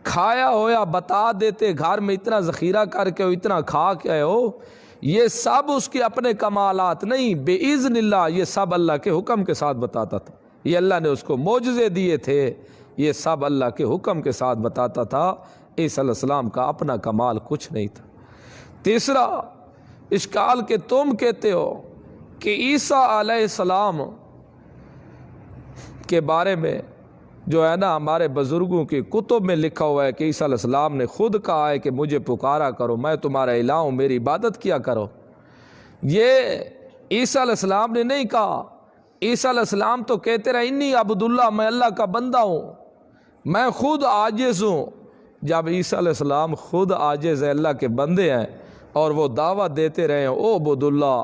Speaker 1: کھایا ہویا بتا دیتے، گھر میں اتنا ذخیرہ کر کے ہو، اتنا کھا کے ہو، یہ سب اس کے اپنے کمالات نہیں، بے اذن اللہ، یہ سب اللہ کے حکم کے ساتھ بتاتا تھا، یہ اللہ نے اس کو معجزے دیے تھے، یہ سب اللہ کے حکم کے ساتھ بتاتا تھا، عیسیٰ علیہ السلام کا اپنا کمال کچھ نہیں تھا۔ تیسرا اشکال کہ تم کہتے ہو کہ عیسیٰ علیہ السلام کے بارے میں جو ہے نا ہمارے بزرگوں کی کتب میں لکھا ہوا ہے کہ عیسیٰ علیہ السلام نے خود کہا ہے کہ مجھے پکارا کرو، میں تمہارا الہ ہوں، میری عبادت کیا کرو۔ یہ عیسیٰ علیہ السلام نے نہیں کہا، عیسیٰ علیہ السلام تو کہتے رہے انی عبداللہ، میں اللہ کا بندہ ہوں، میں خود عاجز ہوں۔ جب عیسیٰ علیہ السلام خود عاجز ہے، اللہ کے بندے ہیں، اور وہ دعوت دیتے رہے او عبداللہ،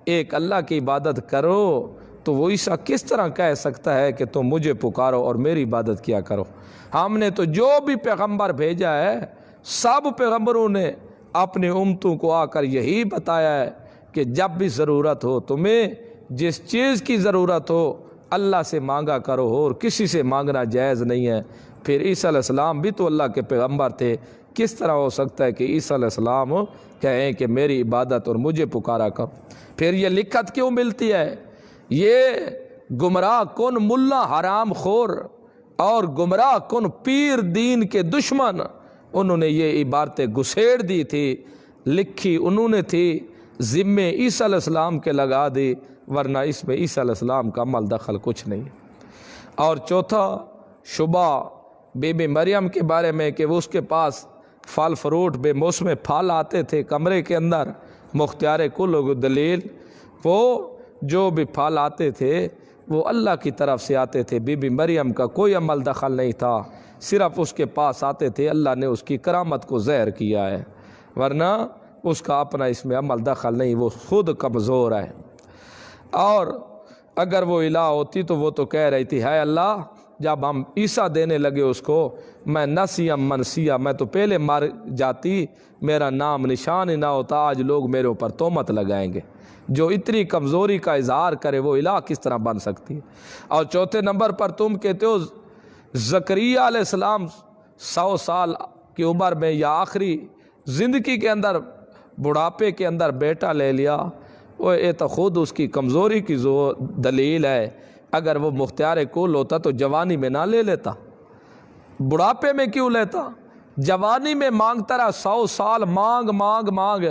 Speaker 1: ایک اللہ کی عبادت کرو، تو وہ عیسیٰ کس طرح کہہ سکتا ہے کہ تم مجھے پکارو اور میری عبادت کیا کرو؟ ہم نے تو جو بھی پیغمبر بھیجا ہے، سب پیغمبروں نے اپنے امتوں کو آ کر یہی بتایا ہے کہ جب بھی ضرورت ہو، تمہیں جس چیز کی ضرورت ہو اللہ سے مانگا کرو، اور کسی سے مانگنا جائز نہیں ہے۔ پھر عیسیٰ علیہ السلام بھی تو اللہ کے پیغمبر تھے، کس طرح ہو سکتا ہے کہ عیسیٰ علیہ السلام کہیں کہ میری عبادت اور مجھے پکارا کرو؟ پھر یہ لکھت کیوں ملتی ہے؟ یہ گمراہ کن ملا حرام خور اور گمراہ کن پیر دین کے دشمن، انہوں نے یہ عبارتیں گھسیڑ دی تھی، لکھی انہوں نے تھی، ذمے عیسیٰ علیہ السلام کے لگا دی، ورنہ اس میں عیسیٰ علیہ السلام کا عمل دخل کچھ نہیں۔ اور چوتھا شبہ بی بی مریم کے بارے میں کہ وہ اس کے پاس پھل فروٹ بے موسم پھل آتے تھے کمرے کے اندر، مختار کل دلیل، وہ جو بھی پھل آتے تھے وہ اللہ کی طرف سے آتے تھے، بی بی مریم کا کوئی عمل دخل نہیں تھا، صرف اس کے پاس آتے تھے، اللہ نے اس کی کرامت کو ظاہر کیا ہے، ورنہ اس کا اپنا اس میں عمل دخل نہیں، وہ خود کمزور ہے۔ اور اگر وہ الہ ہوتی تو وہ تو کہہ رہی تھی ہے اللہ جب ہم عیسیٰ دینے لگے اس کو، میں نسیم منسیہ، میں تو پہلے مر جاتی، میرا نام نشان ہی نہ ہوتا، آج لوگ میرے اوپر تہمت لگائیں گے۔ جو اتنی کمزوری کا اظہار کرے وہ الہ کس طرح بن سکتی ہے؟ اور چوتھے نمبر پر تم کہتے ہو زکریا علیہ السلام 100 سال کی عمر میں یا آخری زندگی کے اندر بڑھاپے کے اندر بیٹا لے لیا، وہ یہ تو خود اس کی کمزوری کی دلیل ہے۔ اگر وہ مختار کل ہوتا تو جوانی میں نہ لے لیتا، بڑھاپے میں کیوں لیتا؟ جوانی میں مانگتا رہا، 100 سال مانگ مانگ مانگ،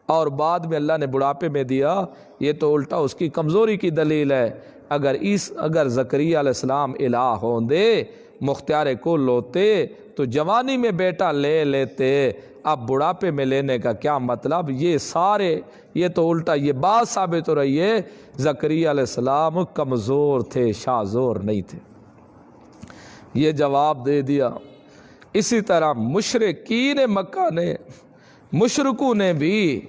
Speaker 1: اور بعد میں اللہ نے بڑھاپے میں دیا، یہ تو الٹا اس کی کمزوری کی دلیل ہے۔ اگر زکریا علیہ السلام الہ ہوندے، مختار کل ہوتے تو جوانی میں بیٹا لے لیتے، اب بڑھاپے میں لینے کا کیا مطلب؟ یہ تو الٹا یہ بات ثابت ہو رہی ہے زکریا علیہ السلام کمزور تھے، شاذور نہیں تھے۔ یہ جواب دے دیا۔ اسی طرح مشرکین مکہ نے، مشرکوں نے بھی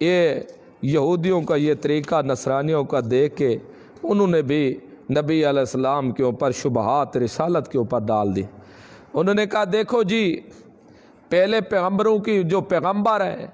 Speaker 1: یہ یہودیوں کا یہ طریقہ نصرانیوں کا دیکھ کے انہوں نے بھی نبی علیہ السلام کے اوپر شبہات رسالت کے اوپر ڈال دی۔ انہوں نے کہا دیکھو جی، پہلے پیغمبروں کی جو پیغمبر ہیں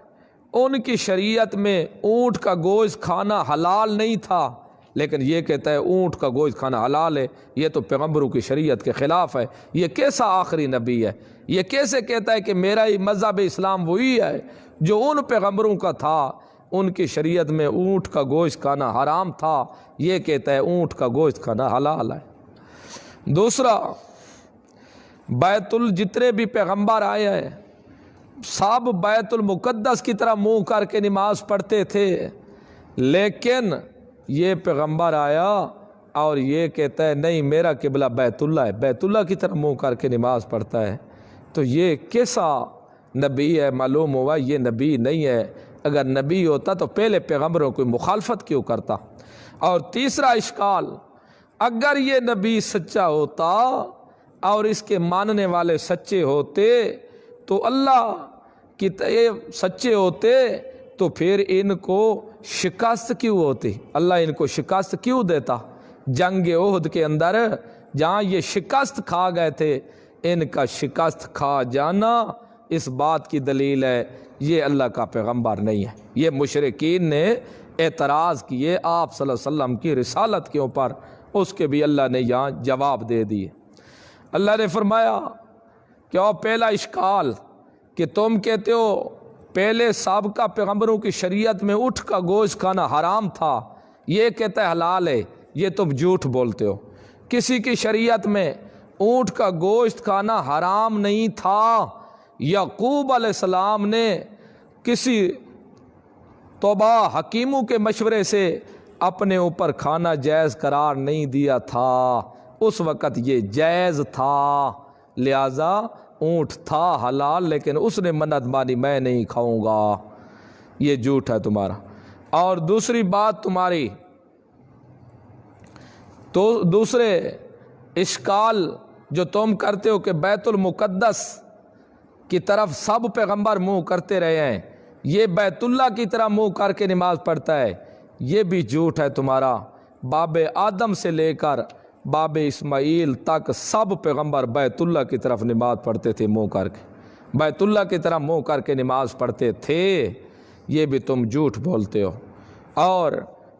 Speaker 1: ان کی شریعت میں اونٹ کا گوشت کھانا حلال نہیں تھا، لیکن یہ کہتا ہے اونٹ کا گوشت کھانا حلال ہے، یہ تو پیغمبروں کی شریعت کے خلاف ہے۔ یہ کیسا آخری نبی ہے؟ یہ کیسے کہتا ہے کہ میرا ہی مذہب اسلام وہی ہے جو ان پیغمبروں کا تھا؟ ان کی شریعت میں اونٹ کا گوشت کھانا حرام تھا، یہ کہتا ہے اونٹ کا گوشت کھانا حلال ہے۔ دوسرا، جتنے بھی پیغمبر آئے ہیں سب بیت المقدس کی طرح منہ کر کے نماز پڑھتے تھے، لیکن یہ پیغمبر آیا اور یہ کہتا ہے نہیں میرا قبلہ بیت اللہ ہے، بیت اللہ کی طرح منہ کر کے نماز پڑھتا ہے، تو یہ کیسا نبی ہے؟ معلوم ہوا یہ نبی نہیں ہے۔ اگر نبی ہوتا تو پہلے پیغمبروں کی مخالفت کیوں کرتا؟ اور تیسرا اشکال، اگر یہ نبی سچا ہوتا اور اس کے ماننے والے سچے ہوتے تو اللہ کی سچے ہوتے تو پھر ان کو شکست کیوں ہوتی؟ اللہ ان کو شکست کیوں دیتا؟ جنگ احد کے اندر جہاں یہ شکست کھا گئے تھے، ان کا شکست کھا جانا اس بات کی دلیل ہے یہ اللہ کا پیغمبر نہیں ہے۔ یہ مشرکین نے اعتراض کیے آپ صلی اللہ علیہ وسلم کی رسالت کے اوپر، اس کے بھی اللہ نے یہاں جواب دے دیے۔ اللہ نے فرمایا کہ پہلا اشکال کہ تم کہتے ہو پہلے سابقہ پیغمبروں کی شریعت میں اونٹ کا گوشت کھانا حرام تھا، یہ کہتا ہے حلال ہے، یہ تم جھوٹ بولتے ہو۔ کسی کی شریعت میں اونٹ کا گوشت کھانا حرام نہیں تھا۔ یعقوب علیہ السلام نے کسی توبہ حکیموں کے مشورے سے اپنے اوپر کھانا جائز قرار نہیں دیا تھا، اس وقت یہ جائز تھا، لہذا اونٹ تھا حلال، لیکن اس نے منت مانی میں نہیں کھاؤں گا، یہ جھوٹ ہے تمہارا۔ اور دوسری بات تمہاری، تو دوسرے اشکال جو تم کرتے ہو کہ بیت المقدس کی طرف سب پیغمبر منہ کرتے رہے ہیں، یہ بیت اللہ کی طرح منہ کر کے نماز پڑھتا ہے، یہ بھی جھوٹ ہے تمہارا۔ باب آدم سے لے کر باب اسماعیل تک سب پیغمبر بیت اللہ کی طرف نماز پڑھتے تھے، منہ کر کے بیت اللہ کی طرح منہ کر کے نماز پڑھتے تھے، یہ بھی تم جھوٹ بولتے ہو۔ اور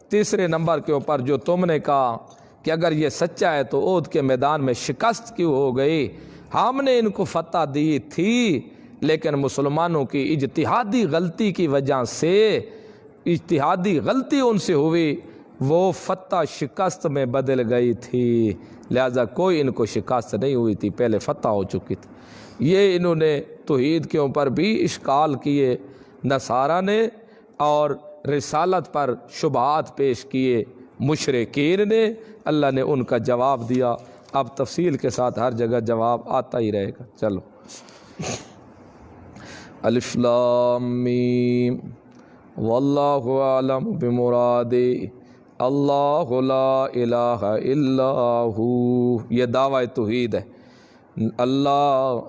Speaker 1: تیسرے نمبر کے اوپر جو تم نے کہا کہ اگر یہ سچا ہے تو احد کے میدان میں شکست کیوں ہو گئی؟ ہم نے ان کو فتح دی تھی، لیکن مسلمانوں کی اجتہادی غلطی کی وجہ سے، اجتہادی غلطی ان سے ہوئی، وہ فتح شکست میں بدل گئی تھی، لہذا کوئی ان کو شکست نہیں ہوئی تھی، پہلے فتح ہو چکی تھی۔ یہ انہوں نے توحید کے اوپر بھی اشکال کیے نصارہ نے، اور رسالت پر شبہات پیش کیے مشرکین نے، اللہ نے ان کا جواب دیا۔ اب تفصیل کے ساتھ ہر جگہ جواب آتا ہی رہے گا۔ چلو، الف لام میم واللہ اعلم بمرادہ اللہ لا الہ الا ہو، یہ دعویٰ توحید ہے۔ اللہ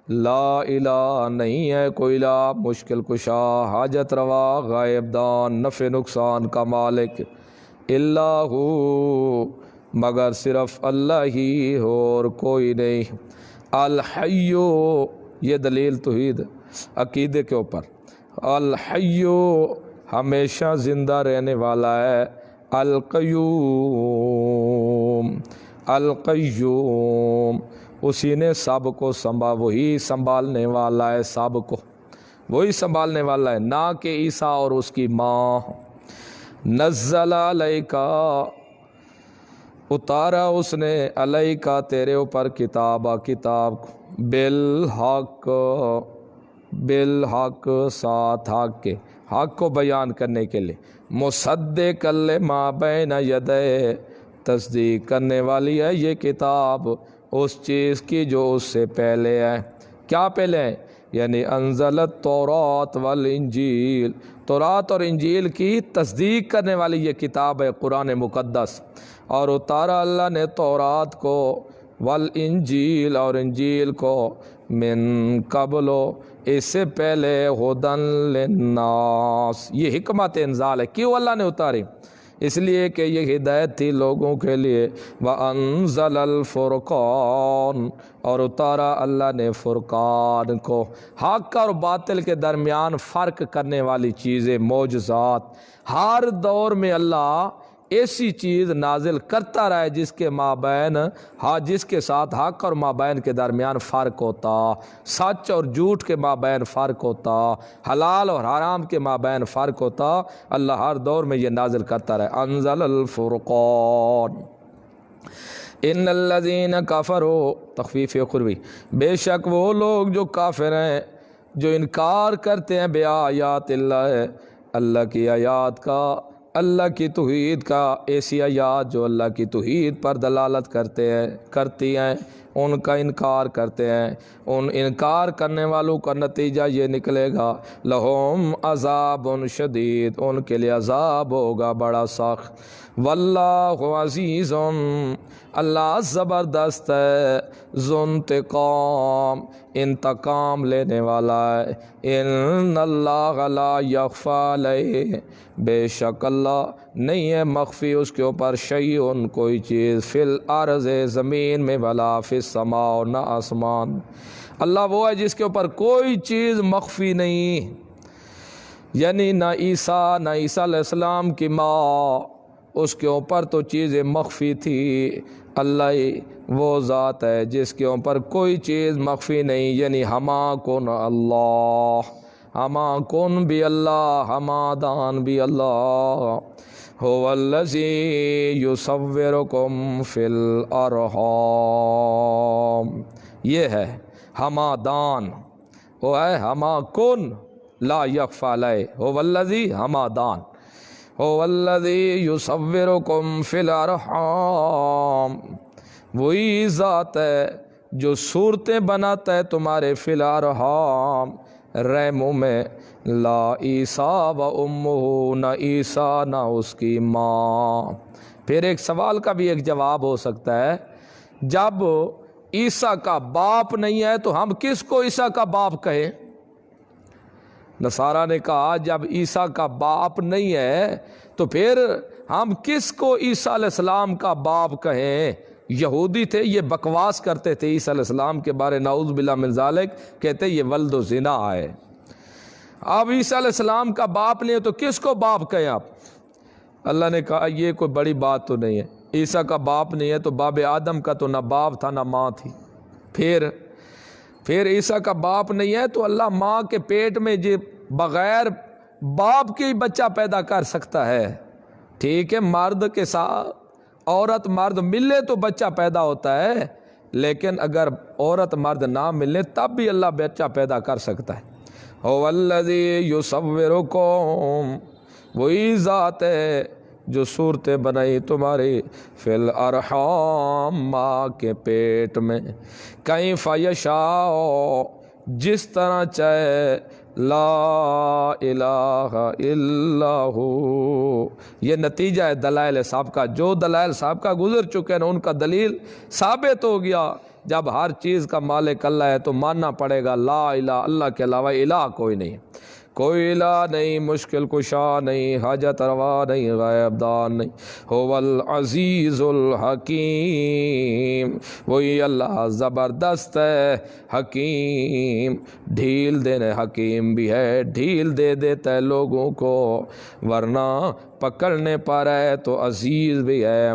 Speaker 1: لا الہ نہیں ہے کوئی الہ، مشکل کشا، حاجت روا، غائب دان، نفع نقصان کا مالک، الا ہو مگر صرف اللہ ہی ہو اور کوئی نہیں۔ الحیو، یہ دلیل توحید عقیدے کے اوپر، الحیو ہمیشہ زندہ رہنے والا ہے، القیوم، القیوم اسی نے سب کو وہی سنبھالنے والا ہے، سب کو وہی سنبھالنے والا ہے، نہ کہ عیسیٰ اور اس کی ماں۔ نزل علیکا، اتارا اس نے، علیکا تیرے اوپر، کتاب بالحق، بالحق ساتھ حق کے، حق کو بیان کرنے کے لیے، مصدق لما بین یدیہ تصدیق کرنے والی ہے یہ کتاب اس چیز کی جو اس سے پہلے ہے۔ کیا پہلے ہے؟ یعنی انزل التوراۃ والانجیل، تورات اور انجیل کی تصدیق کرنے والی یہ کتاب ہے قرآن مقدس۔ اور اتارا اللہ نے تورات کو، والانجیل اور انجیل کو، من قبل اس سے پہلے، ہدن للناس، یہ حکمت انزال ہے۔ کیوں اللہ نے اتاری؟ اس لیے کہ یہ ہدایت تھی لوگوں کے لیے۔ وَأَنزَلَ الْفُرْقَانَ، اور اتارا اللہ نے فرقان کو، حق اور باطل کے درمیان فرق کرنے والی چیزیں، معجزات۔ ہر دور میں اللہ ایسی چیز نازل کرتا رہے جس کے مابین، جس کے ساتھ حق اور مابین کے درمیان فرق ہوتا، سچ اور جھوٹ کے مابین فرق ہوتا، حلال اور حرام کے مابین فرق ہوتا، اللہ ہر دور میں یہ نازل کرتا رہے۔ انزل الفرقان، ان الذین کفروا، تخفیف اخروی، بے شک وہ لوگ جو کافر ہیں، جو انکار کرتے ہیں بے آیات اللہ، اللہ کی آیات کا، اللہ کی توحید کا، ایسی آیات جو اللہ کی توحید پر دلالت کرتی ہیں، ان کا انکار کرتے ہیں، ان انکار کرنے والوں کا نتیجہ یہ نکلے گا، لہم عذاب شدید، ان کے لیے عذاب ہوگا بڑا سخت۔ واللہ عزیز، اللہ زبردست ہے، ذو انتقام، انتقام لینے والا ہے۔ ان اللہ لا یخفی علیہ، بے شک اللہ نہیں ہے مخفی اس کے اوپر، شیء کوئی چیز، فی الارض زمین میں، ولا فی السماء اور نہ آسمان۔ اللہ وہ ہے جس کے اوپر کوئی چیز مخفی نہیں، یعنی نہ عیسیٰ علیہ السلام کی ماں، اس کے اوپر تو چیزیں مخفی تھی۔ اللہ وہ ذات ہے جس کے اوپر کوئی چیز مخفی نہیں، یعنی ہما کن اللہ، ہما کن بھی اللہ، ہما دان بھی اللہ۔ هو الذی یصورکم فی الارحام، یہ ہے ہمادان، وہ ہے ہما کن لا یخفی علیہ، هو الذی ہمادان، هو الذی یصورکم فی الارحام، وہی ذات ہے جو صورتیں بناتا ہے تمہارے فی الارحام، رحموں میں، لا عیسیٰ و امہ، نہ عیسیٰ نہ اس کی ماں۔ پھر ایک سوال کا بھی ایک جواب ہو سکتا ہے، جب عیسیٰ کا باپ نہیں ہے تو ہم کس کو عیسیٰ کا باپ کہیں؟ نصارہ نے کہا جب عیسیٰ کا باپ نہیں ہے تو پھر ہم کس کو عیسیٰ علیہ السلام کا باپ کہیں؟ یہودی تھے، یہ بکواس کرتے تھے عیسیٰ علیہ السلام کے بارے، نعوذ باللہ من ذالک، کہتے یہ ولد و زنا ہے۔ اب عیسیٰ علیہ السلام کا باپ نہیں ہے تو کس کو باپ کہیں آپ؟ اللہ نے کہا یہ کوئی بڑی بات تو نہیں ہے، عیسیٰ کا باپ نہیں ہے تو باب آدم کا تو نہ باپ تھا نہ ماں تھی، پھر عیسیٰ کا باپ نہیں ہے تو اللہ ماں کے پیٹ میں جو بغیر باپ کے ہی بچہ پیدا کر سکتا ہے۔ ٹھیک ہے، مرد کے ساتھ عورت مرد ملے تو بچہ پیدا ہوتا ہے، لیکن اگر عورت مرد نہ ملے تب بھی اللہ بچہ پیدا کر سکتا ہے۔ هو الذی یصورکم، وہی ذات ہے جو صورتیں بنائی تمہاری فی الارحام، ماں کے پیٹ میں، کیف یشاء، جس طرح چاہے، لا الہ الا ہو، یہ نتیجہ ہے دلائل صاحب کا، جو دلائل صاحب کا گزر چکے ہیں ان کا دلیل ثابت ہو گیا۔ جب ہر چیز کا مالک اللہ ہے تو ماننا پڑے گا لا الہ، اللہ کے علاوہ الہ کوئی نہیں، کوئی الہ نہیں، مشکل کشا نہیں، حاجت روا نہیں، غائب دان نہیں، هو العزیز الحکیم، وہی اللہ زبردست ہے، حکیم، ڈھیل دینے، حکیم بھی ہے، ڈھیل دے دیتا ہے لوگوں کو، ورنہ پکڑنے پر ہے تو عزیز بھی ہے،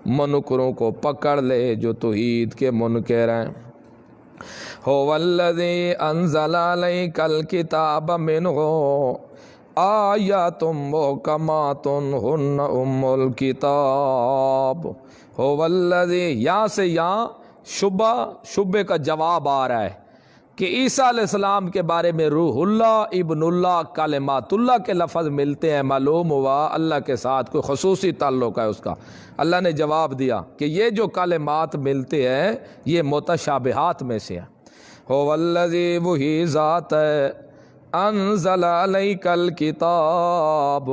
Speaker 1: منکروں کو پکڑ لے جو توحید کے منکر ہیں۔ هو الذی انزل علیک الکتاب منہ آیات محکمات ہن ام الکتاب۔ هو الذی، یہاں سے یہاں شبے کا جواب آ رہا ہے کہ عیسیٰ علیہ السلام کے بارے میں روح اللہ، ابن اللہ، کلمات اللہ کے لفظ ملتے ہیں، معلوم ہوا اللہ کے ساتھ کوئی خصوصی تعلق ہے اس کا۔ اللہ نے جواب دیا کہ یہ جو کلمات ملتے ہیں یہ متشابہات میں سے ہیں۔ هو الذی، وہی ذات ہے، انزل علیک الکتاب،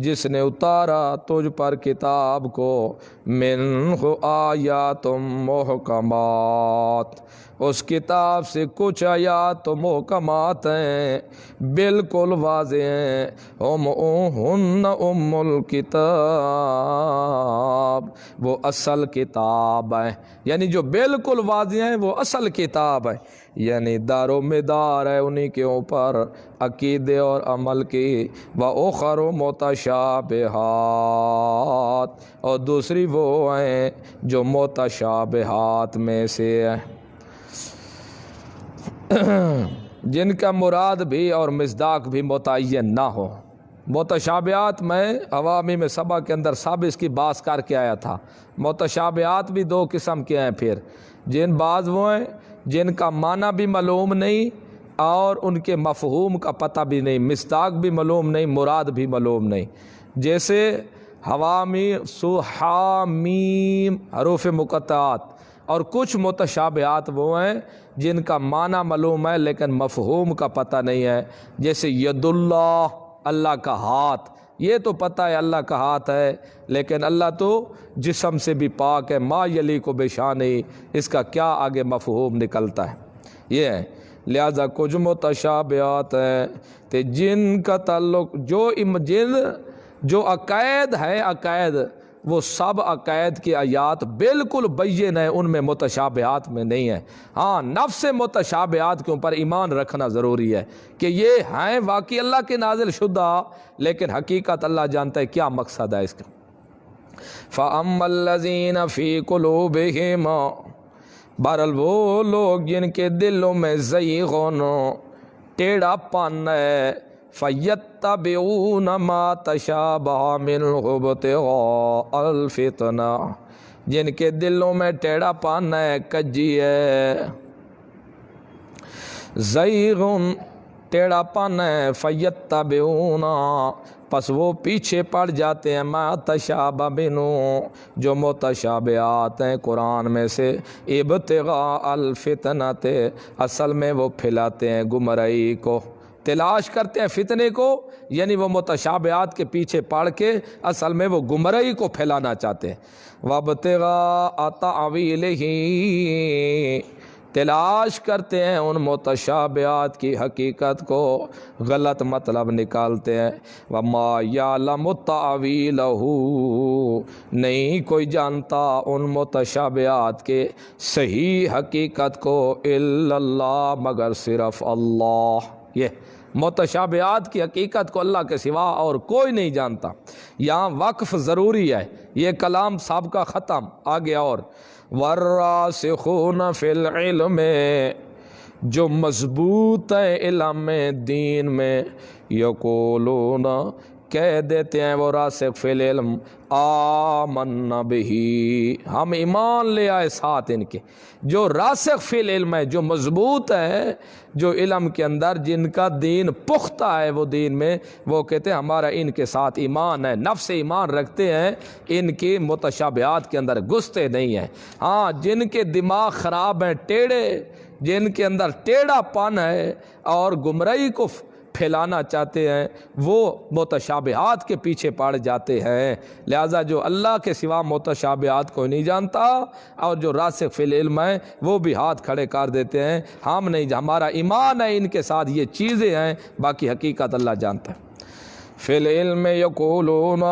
Speaker 1: جس نے اتارا تجھ پر کتاب کو، منہ آیات محکمات، اس کتاب سے کچھ آیات محکمات ہیں، بالکل واضح ہیں، ہن ام الکتاب، وہ اصل کتاب ہے، یعنی جو بالکل واضح ہیں وہ اصل کتاب ہے، یعنی دار و مدار ہے انہی کے اوپر عقیدے اور عمل کی۔ وَأُخَرُ مُتَشَابِهَاتٌ، اور دوسری وہ ہیں جو متشابہات میں سے ہیں، جن کا مراد بھی اور مصداق بھی متعین نہ ہو۔ متشابہات میں عوامی میں سبا کے اندر سب اس کی باس کر کے آیا تھا۔ متشابہات بھی دو قسم کے ہیں، پھر جن بعض وہ ہیں جن کا معنی بھی معلوم نہیں اور ان کے مفہوم کا پتہ بھی نہیں، مصداق بھی معلوم نہیں، مراد بھی معلوم نہیں، جیسے حوامی، حامیم، حروف مقطعات، اور کچھ متشابہات وہ ہیں جن کا معنی معلوم ہے لیکن مفہوم کا پتہ نہیں ہے، جیسے ید اللہ، اللہ کا ہاتھ، یہ تو پتہ ہے اللہ کا ہاتھ ہے، لیکن اللہ تو جسم سے بھی پاک ہے، ما یلیق بشانہ، اس کا کیا آگے مفہوم نکلتا ہے، یہ ہے۔ لہذا کچھ متشابہات ہیں کہ جن کا تعلق جو عقائد ہے، عقائد وہ سب عقائد کی آیات بالکل بین ہے، ان میں متشابہات میں نہیں ہے۔ ہاں، نفس متشابہات کے اوپر ایمان رکھنا ضروری ہے کہ یہ ہیں واقعی اللہ کے نازل شدہ، لیکن حقیقت اللہ جانتا ہے کیا مقصد ہے اس کا۔ فَأَمَّا الَّذِينَ فِي قُلُوبِهِمْ، بہرحال وہ لوگ جن کے دلوں میں زیغون، ٹیڑھا پن ہے، فَيَتَّبِعُونَ مَا تَشَابَهَ مِنْهُ ابْتِغَاءَ الْفِتْنَةِ، جن کے دلوں میں ٹیڑھا پن ہے، کجی ہے، زیغون ٹیڑھا پن ہے، فَيَتَّبِعُونَ، پس وہ پیچھے پڑ جاتے ہیں، ما تشابہ منہ، جو متشابہات ہیں قرآن میں سے، ابتغاء الفتنۃ، اصل میں وہ پھیلاتے ہیں گمراہی کو، تلاش کرتے ہیں فتنے کو، یعنی وہ متشابہات کے پیچھے پڑ کے اصل میں وہ گمراہی کو پھیلانا چاہتے ہیں۔ وابتغاء تأویلہ، تلاش کرتے ہیں ان متشابہات کی حقیقت کو، غلط مطلب نکالتے ہیں۔ وما یعلم تأویلہ، نہیں کوئی جانتا ان متشابہات کے صحیح حقیقت کو، الا اللہ، مگر صرف اللہ۔ یہ متشابہات کی حقیقت کو اللہ کے سوا اور کوئی نہیں جانتا۔ یہاں وقف ضروری ہے، یہ کلام سب کا ختم، آگے اور والراسخون فی العلم، جو مضبوط ہے علم میں، دین میں، یقولون، کہہ دیتے ہیں وہ راسخ فی العلم، آمنا بہی، ہم ایمان لے آئے ساتھ ان کے۔ جو راسخ فی العلم ہے، جو مضبوط ہے، جو علم کے اندر جن کا دین پختہ ہے، وہ دین میں، وہ کہتے ہیں ہمارا ان کے ساتھ ایمان ہے، نفس ایمان رکھتے ہیں، ان کی متشابہات کے اندر گھستے نہیں ہیں۔ ہاں، جن کے دماغ خراب ہیں، ٹیڑھے، جن کے اندر ٹیڑھا پن ہے اور گمراہی کو پھیلانا چاہتے ہیں وہ متشابہات کے پیچھے پڑ جاتے ہیں۔ لہٰذا جو اللہ کے سوا متشابہات کو نہیں جانتا اور جو راسخ فی العلم ہیں وہ بھی ہاتھ کھڑے کر دیتے ہیں، ہم نہیں، ہمارا ایمان ہے ان کے ساتھ یہ چیزیں ہیں، باقی حقیقت اللہ جانتا ہے۔ فی العلم یقولون،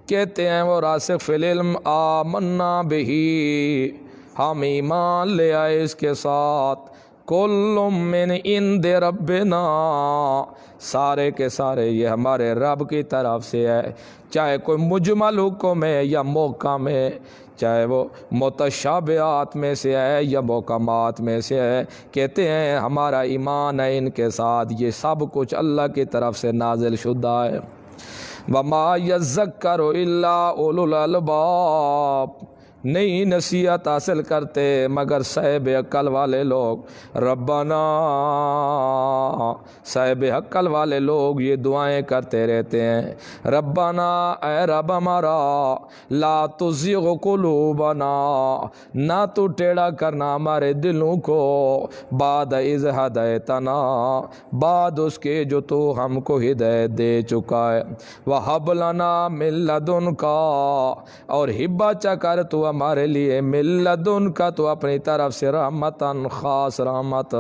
Speaker 1: کہتے ہیں وہ راسخ فی العلم، آمنا بہی، ہم ایمان لے آئے اس کے ساتھ، کل من عند ربنا، سارے کے سارے یہ ہمارے رب کی طرف سے ہے، چاہے کوئی مجمل حکم ہے یا محکم ہے، چاہے وہ متشابہات میں سے ہے یا محکمات میں سے ہے، کہتے ہیں ہمارا ایمان ہے ان کے ساتھ، یہ سب کچھ اللہ کی طرف سے نازل شدہ ہے۔ وَمَا يَذَّكَّرُ إِلَّا أُولُو الْأَلْبَابِ، نہیں نصیحت حاصل کرتے مگر صاحب عقل والے لوگ۔ ربنا، صاحب عقل والے لوگ یہ دعائیں کرتے رہتے ہیں، ربنا، اے رب ہمارا، لا تزغ قلوبنا، نہ تو ٹیڑھا کرنا ہمارے دلوں کو، بعد اذ ہدیتنا، بعد اس کے جو تو ہم کو ہدایت دے چکا ہے، وہب لنا من لدنک، اور ہبہ چا کر تو ہمارے لیے من لدنک، تو اپنی طرف سے رحمتاً، خاص رحمت،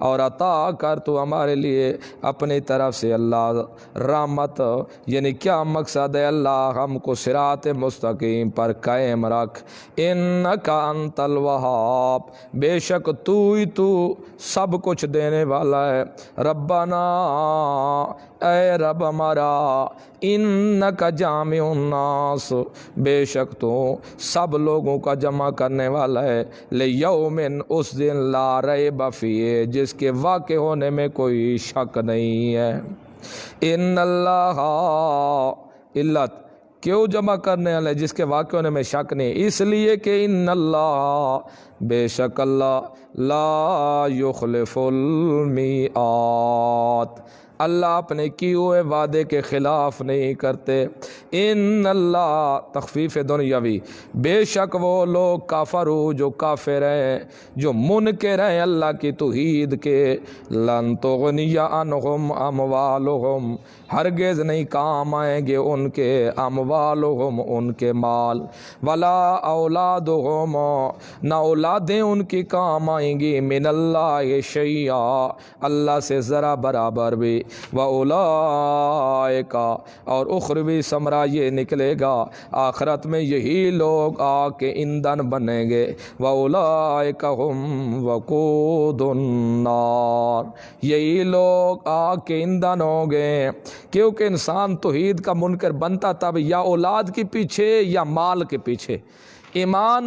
Speaker 1: اور عطا کر تو ہمارے لیے اپنی طرف سے اللہ رحمت۔ یعنی کیا مقصد ہے؟ اللہ ہم کو صراط مستقیم پر قائم رکھ، انک انت الوہاب، بے شک تو ہی تو سب کچھ دینے والا ہے، ربنا، اے رب ہمارا، انک جامع الناس، بے شک تو سب لوگوں کا جمع کرنے والا ہے، لیوم، اس دن، لا ریب فیہ، جس کے واقع ہونے میں کوئی شک نہیں ہے۔ ان اللہ، علت کیوں جمع کرنے والے جس کے واقع ہونے میں شک نہیں؟ اس لیے کہ ان اللہ، بے شک اللہ، لا یخلف المیعاد، اللہ اپنے کیے ہوئے وعدے کے خلاف نہیں کرتے۔ ان اللہ، تخفیف دنیاوی، بے شک وہ لوگ کافرو، جو کافر ہیں، جو منکر ہیں اللہ کی توحید کے، لن تغنی عنہم اموالہم، ہرگز نہیں کام آئیں گے ان کے، اموالہم، ان کے مال، ولا اولادہم، نہ اولادیں ان کی کام آئیں گی، من اللہ شیئا، اللہ سے ذرا برابر بھی، وَأُولَئِكَ، اور اخروی ثمرہ یہ نکلے گا آخرت میں، یہی لوگ آگ کے ایندھن بنیں گے، وَأُولَئِكَ هُمْ وَقُودُ النَّارِ، یہی لوگ آگ کے ایندھن ہوں گے۔ کیونکہ انسان توحید کا منکر بنتا تب یا اولاد کے پیچھے یا مال کے پیچھے، ایمان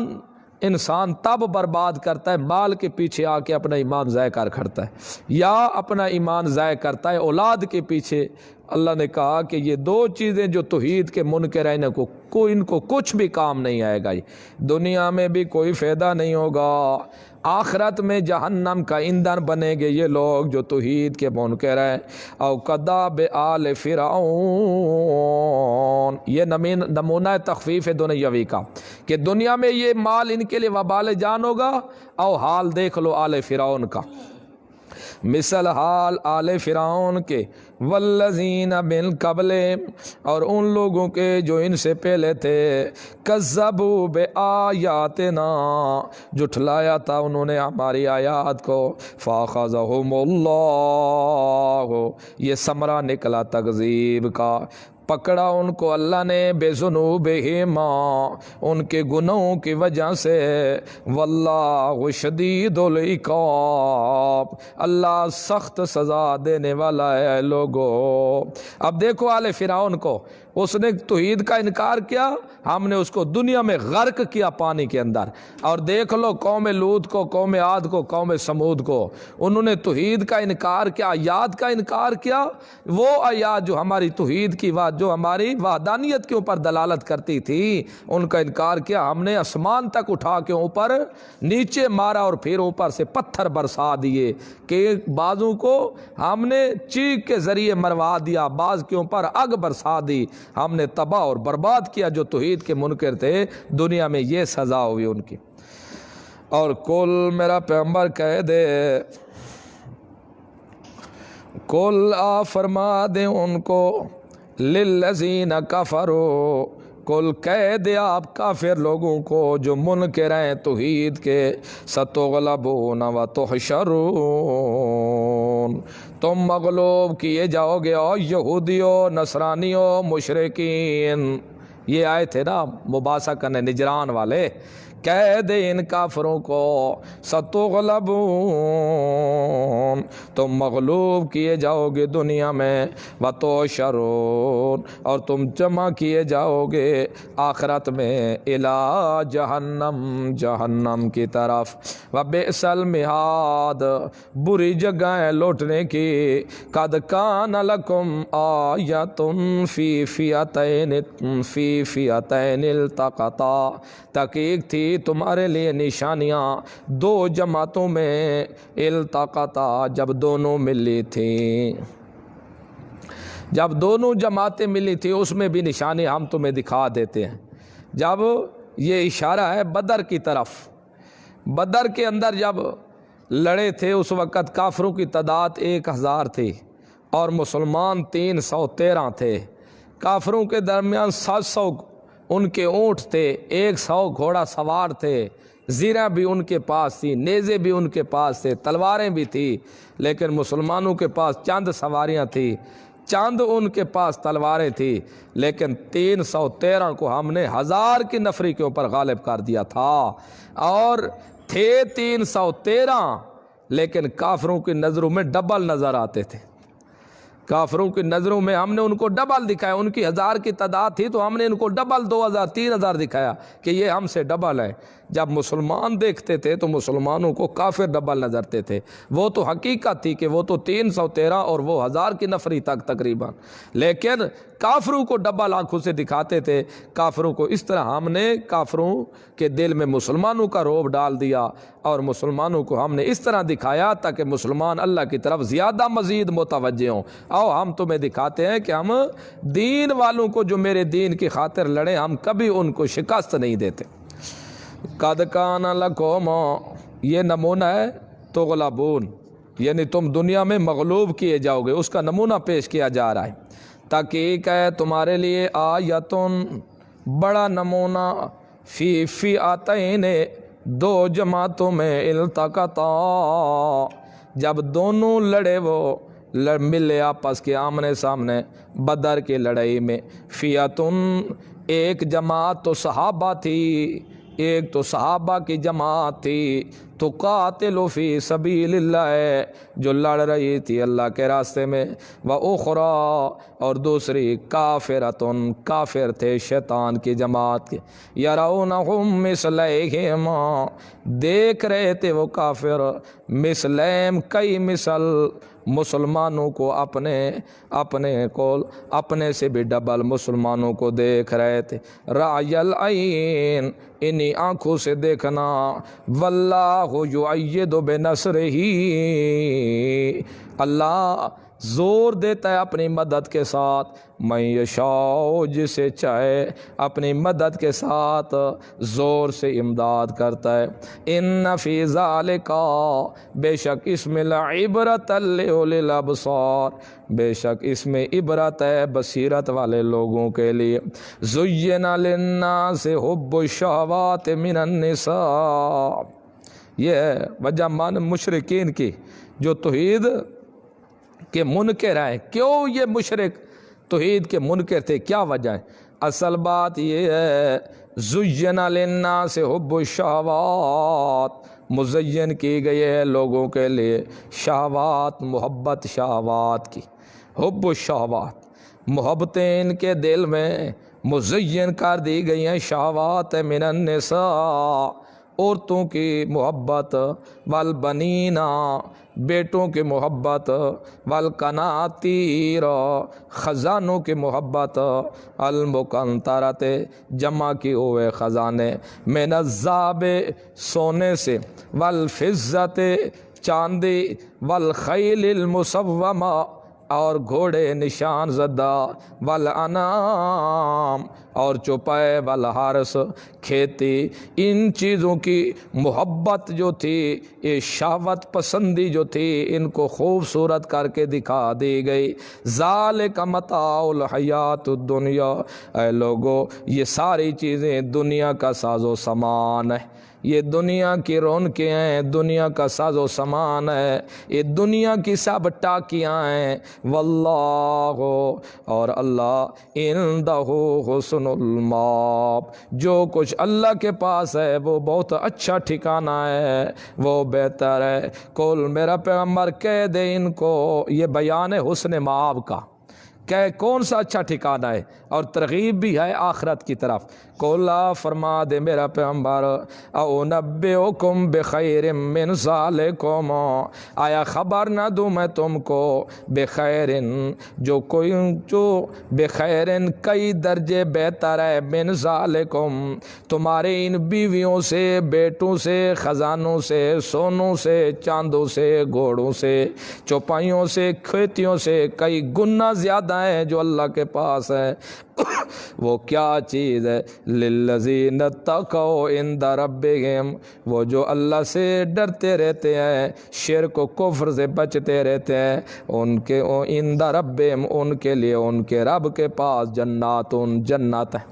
Speaker 1: انسان تب برباد کرتا ہے مال کے پیچھے آ کے اپنا ایمان ضائع کر کھڑتا ہے، یا اپنا ایمان ضائع کرتا ہے اولاد کے پیچھے۔ اللہ نے کہا کہ یہ دو چیزیں جو توحید کے منکر ہیں ان کو کچھ بھی کام نہیں آئے گا، دنیا میں بھی کوئی فائدہ نہیں ہوگا، آخرت میں جہنم کا ایندھن بنیں گے یہ لوگ جو توحید کے منکر ہیں۔ او کذاب آل فرعون، یہ نمونہ تخفیف دنیاوی کا کہ دنیا میں یہ مال ان کے لیے وبال جان ہوگا، او حال دیکھ لو آل فرعون کا، مثل حال آل فرعون کے، والذین من قبل، اور ان لوگوں کے جو ان سے پہلے تھے، کذبوا بآیاتنا، جھٹلایا تھا انہوں نے ہماری آیات کو، فاخذہم اللہ، یہ ثمرہ نکلا تکذیب کا، پکڑا ان کو اللہ نے، بے ذنوبہما، ان کے گناہوں کی وجہ سے، واللہ شدید العقاب، اللہ سخت سزا دینے والا ہے لوگو۔ اب دیکھو آل فرعون کو، اس نے توحید کا انکار کیا، ہم نے اس کو دنیا میں غرق کیا پانی کے اندر، اور دیکھ لو قوم لوط کو، قوم عاد کو، قوم سمود کو، انہوں نے توحید کا انکار کیا، آیات کا انکار کیا، وہ آیات جو ہماری توحید کی بات، جو ہماری وحدانیت کے اوپر دلالت کرتی تھی، ان کا انکار کیا، ہم نے آسمان تک اٹھا کے اوپر نیچے مارا اور پھر اوپر سے پتھر برسا دیے، کہ بعضوں کو ہم نے چیخ کے ذریعے مروا دیا، بعض کے اوپر آگ برسا دی، ہم نے تباہ اور برباد کیا جو توحید کے منکر تھے، دنیا میں یہ سزا ہوئی ان کی۔ اور کل میرا پیغمبر کہہ دے، کل آ فرما دیں ان کو للذین کفروا، کل کہہ دے آپ کافر لوگوں کو جو منکر ہیں توحید کے، ستغلبون وتحشرون، تم مغلوب کیے جاؤ گے اور یہودیوں، نصرانیوں، مشرکین۔ یہ آئے تھے نا مباحثہ کرنے نجران والے، کہہ دے ان کافروں کو ستغلبون، تم مغلوب کیے جاؤ گے دنیا میں، وتحشرون، اور تم جمع کیے جاؤ گے آخرت میں، الی جہنم، جہنم کی طرف، وبئس المہاد، بری جگہ ہے لوٹنے کی، قد کان لکم آیۃ فی فئتین التقطا، تحقیق تھی تمہارے لیے نشانیاں دو جماعتوں میں، التقطا، جب دونوں ملی تھیں، جب دونوں جماعتیں ملی تھی اس میں بھی نشانی ہم تمہیں دکھا دیتے ہیں۔ جب یہ اشارہ ہے بدر کی طرف، بدر کے اندر جب لڑے تھے اس وقت کافروں کی تعداد 1000 تھی اور مسلمان 313 تھے، کافروں کے درمیان 700 ان کے اونٹ تھے، 100 گھوڑا سوار تھے، زیرہ بھی ان کے پاس تھی، نیزے بھی ان کے پاس تھے، تلواریں بھی تھی، لیکن مسلمانوں کے پاس چند سواریاں تھیں، چند ان کے پاس تلواریں تھی، لیکن 313 کو ہم نے 1000 کی نفری کے اوپر غالب کر دیا تھا، اور تھے 313 لیکن کافروں کی نظروں میں ڈبل نظر آتے تھے، کافروں کی نظروں میں ہم نے ان کو ڈبل دکھایا، ان کی 1000 کی تعداد تھی تو ہم نے ان کو ڈبل 2000 3000 دکھایا کہ یہ ہم سے ڈبل ہے۔ جب مسلمان دیکھتے تھے تو مسلمانوں کو کافر ڈبل نظرتے تھے، وہ تو حقیقت تھی کہ وہ تو 313 اور وہ 1000 کی نفری تک تقریباً، لیکن کافروں کو ڈبل آنکھوں سے دکھاتے تھے۔ کافروں کو اس طرح ہم نے کافروں کے دل میں مسلمانوں کا رعب ڈال دیا، اور مسلمانوں کو ہم نے اس طرح دکھایا تاکہ مسلمان اللہ کی طرف زیادہ مزید متوجہ ہوں۔ آؤ ہم تمہیں دکھاتے ہیں کہ ہم دین والوں کو جو میرے دین کی خاطر لڑے، ہم کبھی ان کو شکست نہیں دیتے۔ قد کان لکم، یہ نمونہ ہے تغلبون، یعنی تم دنیا میں مغلوب کیے جاؤ گے، اس کا نمونہ پیش کیا جا رہا ہے۔ تحقیق ہے تمہارے لیے آیتن، بڑا نمونہ، فی فئتین، دو جماعتوں میں، التقطا، جب دونوں لڑے وہ ملے آپس کے آمنے سامنے بدر کی لڑائی میں، فئتن، ایک جماعت تو صحابہ تھی، ایک تو صحابہ کی جماعت تھی، تو قاتل فی سبیل اللہ، جو لڑ رہی تھی اللہ کے راستے میں، وَأُخْرَى، اور دوسری کافرتن، کافر تھے شیطان کی جماعت کے، یرونہم مثلیہم، دیکھ رہے تھے وہ کافر، مثلہم، کئی مثل، مسلمانوں کو اپنے سے بھی ڈبل مسلمانوں کو دیکھ رہے تھے، رأی العین، انہی آنکھوں سے دیکھنا، واللہ یؤید بنصرہ، اللہ زور دیتا ہے اپنی مدد کے ساتھ، من یشاء، جسے چاہے اپنی مدد کے ساتھ زور سے امداد کرتا ہے۔ ان فی ذالک، بے شک اس میں لعبرۃ لأولی الابصار، بے شک اس میں عبرت ہے بصیرت والے لوگوں کے لیے۔ زین للناس حب الشہوات من النساء، یہ ہے وجہ مان مشرکین کی جو توحید کے منکر ہیں۔ کیوں یہ مشرک توحید کے منکر تھے، کیا وجہ ہے؟ اصل بات یہ ہے، زین للناس حب الشہوات، مزین کی گئی ہے لوگوں کے لیے شہوات، محبت شہوات کی، حب الشہوات، محبتیں ان کے دل میں مزین کر دی گئی ہیں، شہوات من النساء، عورتوں کی محبت، والبنین، بیٹوں کی محبت، والقناطیر، خزانوں کی محبت، المقنطرۃ، جمع کی ہوئے خزانے، من الذہب، سونے سے، والفضۃ، چاندی، والخیل المسومہ، اور گھوڑے نشان زدہ، والانام اور چوپائے، والحارس کھیتی، ان چیزوں کی محبت جو تھی، یہ شہوت پسندی جو تھی، ان کو خوبصورت کر کے دکھا دی گئی۔ ذالک متاع الحیات الدنیا، اے لوگو یہ ساری چیزیں دنیا کا ساز و سامان ہے، یہ دنیا کی رونقیں ہیں، دنیا کا ساز و سامان ہے، یہ دنیا کی سب ٹاکیاں ہیں۔ واللہ اور اللہ عندہ حسن المآب، جو کچھ اللہ کے پاس ہے وہ بہت اچھا ٹھکانہ ہے، وہ بہتر ہے۔ کل میرا پیغمبر کہہ دے ان کو، یہ بیان ہے حسن مآب کا، کہ کون سا اچھا ٹھکانہ ہے اور ترغیب بھی ہے آخرت کی طرف۔ کولا فرما دے میرا پیغمبر، اُنبئکم بخیر من ذالکم، آیا خبر نہ دوں میں تم کو، بخیر جو بخیر کئی درجے بہتر ہے، من ذالکم تمہارے ان بیویوں سے، بیٹوں سے، خزانوں سے، سونوں سے، چاندوں سے، گھوڑوں سے، چوپائیوں سے، کھیتیوں سے کئی گنا زیادہ ہے جو اللہ کے پاس ہے۔ وہ کیا چیز ہے؟ للذین اتقوا عند ربہم، وہ جو اللہ سے ڈرتے رہتے ہیں، شرک و کفر سے بچتے رہتے ہیں، ان کے عند ربہم ان کے لیے ان کے رب کے پاس جنات جنت ہے۔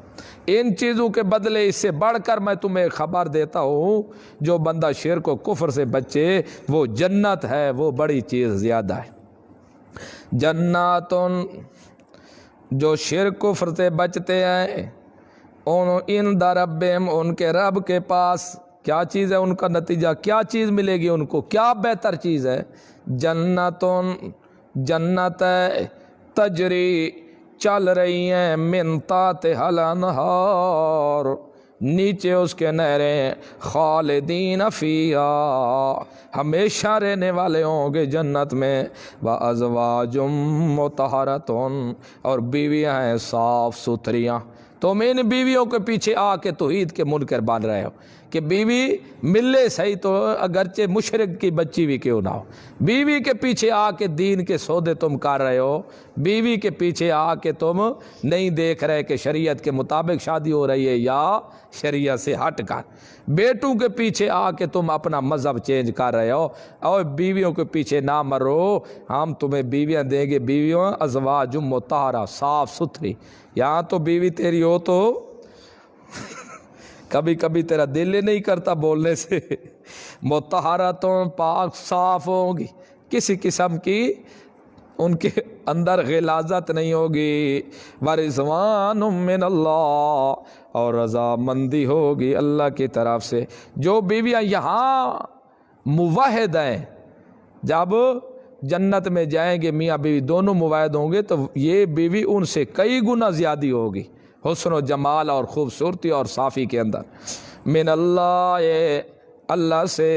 Speaker 1: ان چیزوں کے بدلے اس سے بڑھ کر میں تمہیں خبر دیتا ہوں، جو بندہ شرک و کفر سے بچے وہ جنت ہے، وہ بڑی چیز زیادہ ہے۔ جناتن جو شرک کفر سے بچتے ہیں، عند ربہم ان کے رب کے پاس کیا چیز ہے؟ ان کا نتیجہ کیا چیز ملے گی ان کو؟ کیا بہتر چیز ہے؟ جنتن جنت ہے، تجری چل رہی ہیں، من تحتہا الانہار نیچے اس کے نہریں، خالدین فیہا ہمیشہ رہنے والے ہوں گے جنت میں، وازواج مطہرۃ اور بیویاں ہیں صاف ستھریاں۔ تم ان بیویوں کے پیچھے آ کے توحید کے منکر بن رہے ہو کہ بیوی ملے صحیح تو اگرچہ مشرک کی بچی بھی کیوں نہ ہو، بیوی کے پیچھے آ کے دین کے سودے تم کر رہے ہو، بیوی کے پیچھے آ کے تم نہیں دیکھ رہے کہ شریعت کے مطابق شادی ہو رہی ہے یا شریعت سے ہٹ کر، بیٹوں کے پیچھے آ کے تم اپنا مذہب چینج کر رہے ہو، اور بیویوں کے پیچھے نہ مرو، ہم تمہیں بیویاں دیں گے، بیویاں ازواج مطہرہ صاف ستھری۔ یہاں تو بیوی تیری ہو تو کبھی کبھی تیرا دل ہی نہیں کرتا بولنے سے، مطہراتوں پاک صاف ہوگی، کسی قسم کی ان کے اندر غلاظت نہیں ہوگی، ورضوان من اللہ اور رضامندی ہوگی اللہ کی طرف سے۔ جو بیویاں یہاں موحد ہیں، جب جنت میں جائیں گے میاں بیوی دونوں موحد ہوں گے تو یہ بیوی ان سے کئی گنا زیادہ ہوگی حسن و جمال اور خوبصورتی اور صافی کے اندر۔ من اللہ اللہ سے،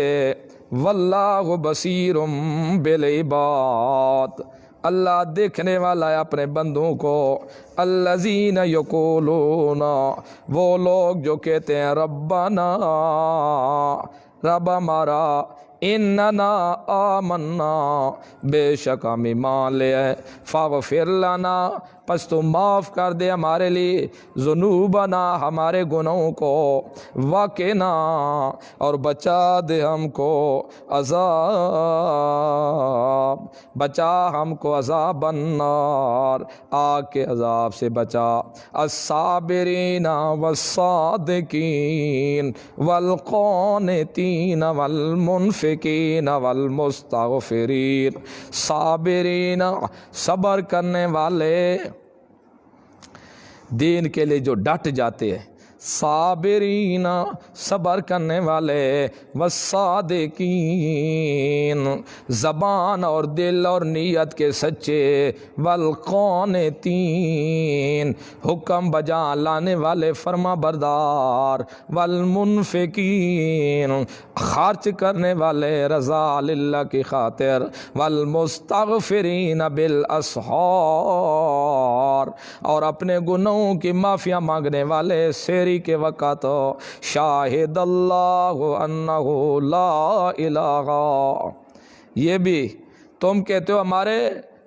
Speaker 1: واللہ بصیر بالعباد اللہ دیکھنے والا ہے اپنے بندوں کو۔ الذین یقولون وہ لوگ جو کہتے ہیں ربنا رب ہمارا، اننا آمنا بے شک ہم ایمان لے آئے، فاغفر لنا پس تو معاف کر دے ہمارے لیے، ذنوبنا ہمارے گناہوں کو، وقنا اور بچا دے ہم کو عذاب، بچا ہم کو عذاب النار آگ کے عذاب سے بچا، الصابرین والصادقین والقانتین والمنفقین والمستغفرین، صابرین صبر کرنے والے، دین کے لیے جو ڈٹ جاتے ہیں، صابرین صبر کرنے والے، والصادقین زبان اور دل اور نیت کے سچے، والقانتین حکم بجا لانے والے فرما بردار، والمنفقین خرچ کرنے والے رضا اللہ کی خاطر، والمستغفرین بالاسحار اور اپنے گناہوں کی معافیاں مانگنے والے سیری کے وقت، شاہد اللہ انہ لا الہ، یہ بھی تم کہتے ہو ہمارے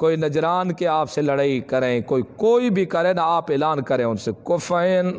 Speaker 1: کوئی نجران کے آپ سے لڑائی کریں، کوئی بھی کرے نا، آپ اعلان کریں ان سے، کفین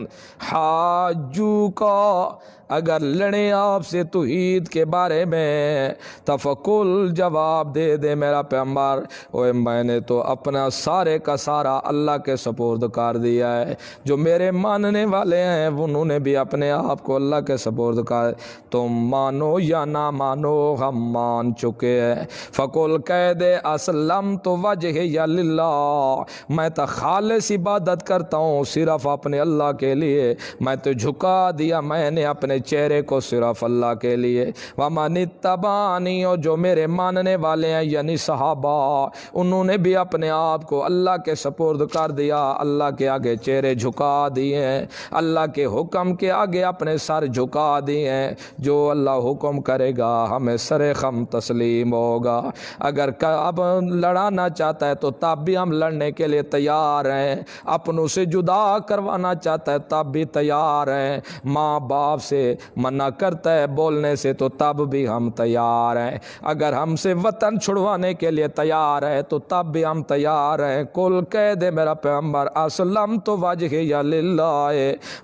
Speaker 1: حاجو کا، اگر لڑیں آپ سے توحید کے بارے میں، تفکل جواب دے دے میرا پیغمبر، اوے میں نے تو اپنا سارے کا سارا اللہ کے سپرد کر دیا ہے، جو میرے ماننے والے ہیں انہوں نے بھی اپنے آپ کو اللہ کے سپرد کر، تم مانو یا نہ مانو ہم مان چکے ہیں۔ فقل کہہ دے اسلمت وجہی للہ، میں تو خالص عبادت کرتا ہوں صرف اپنے اللہ کے لیے، میں تو جھکا دیا میں نے اپنے چہرے کو صرف اللہ کے لیے، ومن اتبعنی، اور جو میرے ماننے والے ہیں یعنی صحابہ، انہوں نے بھی اپنے آپ کو اللہ کے سپرد کر دیا، اللہ کے آگے چہرے جھکا دیے ہیں، اللہ کے حکم کے آگے اپنے سر جھکا دیے ہیں، جو اللہ حکم کرے گا ہمیں سر خم تسلیم ہوگا۔ اگر اب لڑانا چاہتا ہے تو تب بھی ہم لڑنے کے لیے تیار ہیں، اپنوں سے جدا کروانا چاہتا ہے تب بھی تیار ہیں، ماں باپ سے منع کرتا ہے بولنے سے تو تب بھی ہم تیار ہیں، اگر ہم سے وطن چھڑوانے کے لیے تیار ہے تو تب بھی ہم تیار ہیں۔ کل کہہ دے میرا پیغمبر اسلمت وجہی للہ